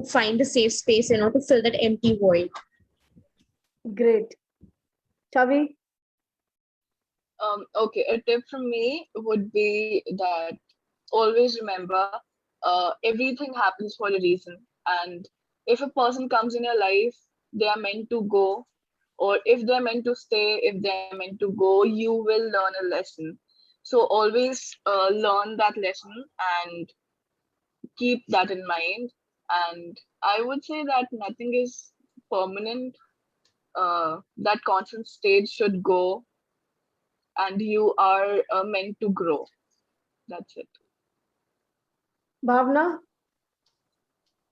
find a safe space in order to fill that empty void. great. Chavi, Okay, a tip from me would be that always remember everything happens for a reason. And if a person comes in your life, they are meant to go. Or if they're meant to stay, if they're meant to go, you will learn a lesson. So always learn that lesson and keep that in mind. And I would say that nothing is permanent. That constant stage should go, and you are meant to grow. That's it. Bhavna,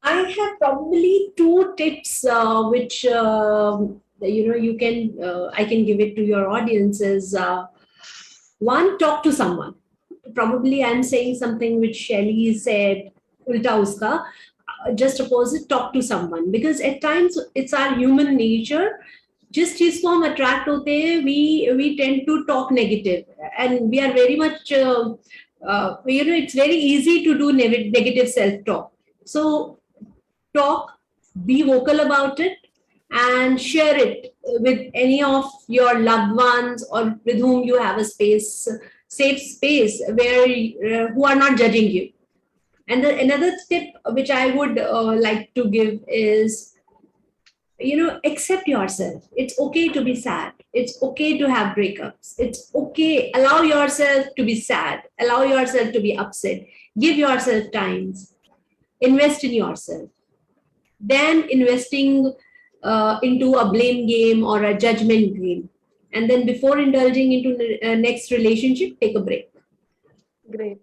I have probably two tips which you can I can give it to your audiences. One, talk to someone. Probably I'm saying something which Shelley said, ulta uska. Just opposite, talk to someone, because at times it's our human nature. जिस चीज को हम attract होते हैं, we tend to talk negative, and we are very much it's very easy to do negative self talk. So talk, be vocal about it, and share it with any of your loved ones, or with whom you have a safe space, where who are not judging you. And another tip which I would like to give is, accept yourself. It's okay to be sad. It's okay to have breakups. It's okay. Allow yourself to be sad. Allow yourself to be upset. Give yourself times. Invest in yourself. Then investing into a blame game or a judgment game. And then before indulging into the next relationship, take a break. great.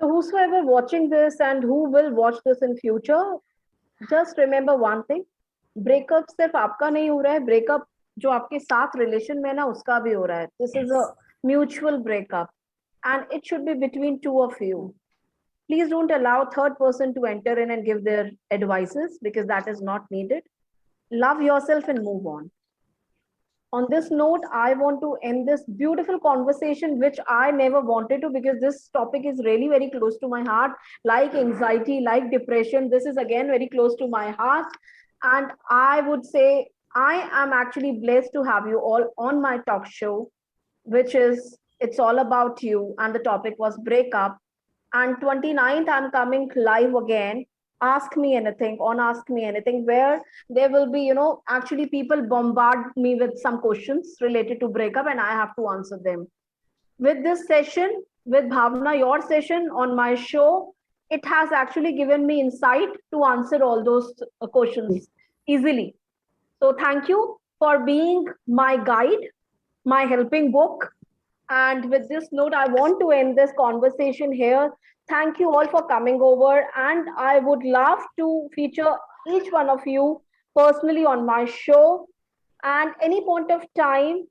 So whosoever watching this and who will watch this in future, just remember one thing, breakup सिर्फ आपका नहीं हो रहा है, breakup जो आपके साथ relation में है ना, उसका भी हो रहा है. This is a mutual breakup, and it should be between two of you. Please don't allow third person to enter in and give their advices, because that is not needed. Love yourself and move on. On this note, I want to end this beautiful conversation, which I never wanted to, because this topic is really very close to my heart. Like anxiety, like depression, this is again very close to my heart. And I would say I am actually blessed to have you all on my talk show, which is It's All About You. And the topic was breakup. And 29th, I'm coming live again. Ask Me Anything, on Ask Me Anything, where there will be, actually people bombard me with some questions related to breakup and I have to answer them. With this session, with Bhavna, your session on my show, it has actually given me insight to answer all those questions easily. So thank you for being my guide, my helping book. And with this note, I want to end this conversation here. Thank you all for coming over. And I would love to feature each one of you personally on my show. And any point of time,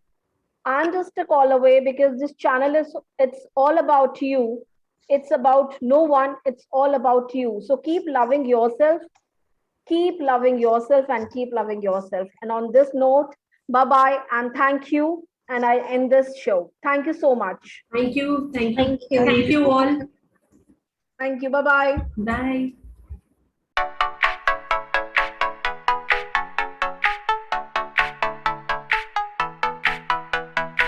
I'm just a call away, because this channel it's all about you. It's about no one. It's all about you. So keep loving yourself. Keep loving yourself and keep loving yourself. And on this note, bye-bye and thank you. And I end this show. Thank you so much. Thank you. Thank you. Thank you. Thank you all. Thank you. Bye-bye. Bye.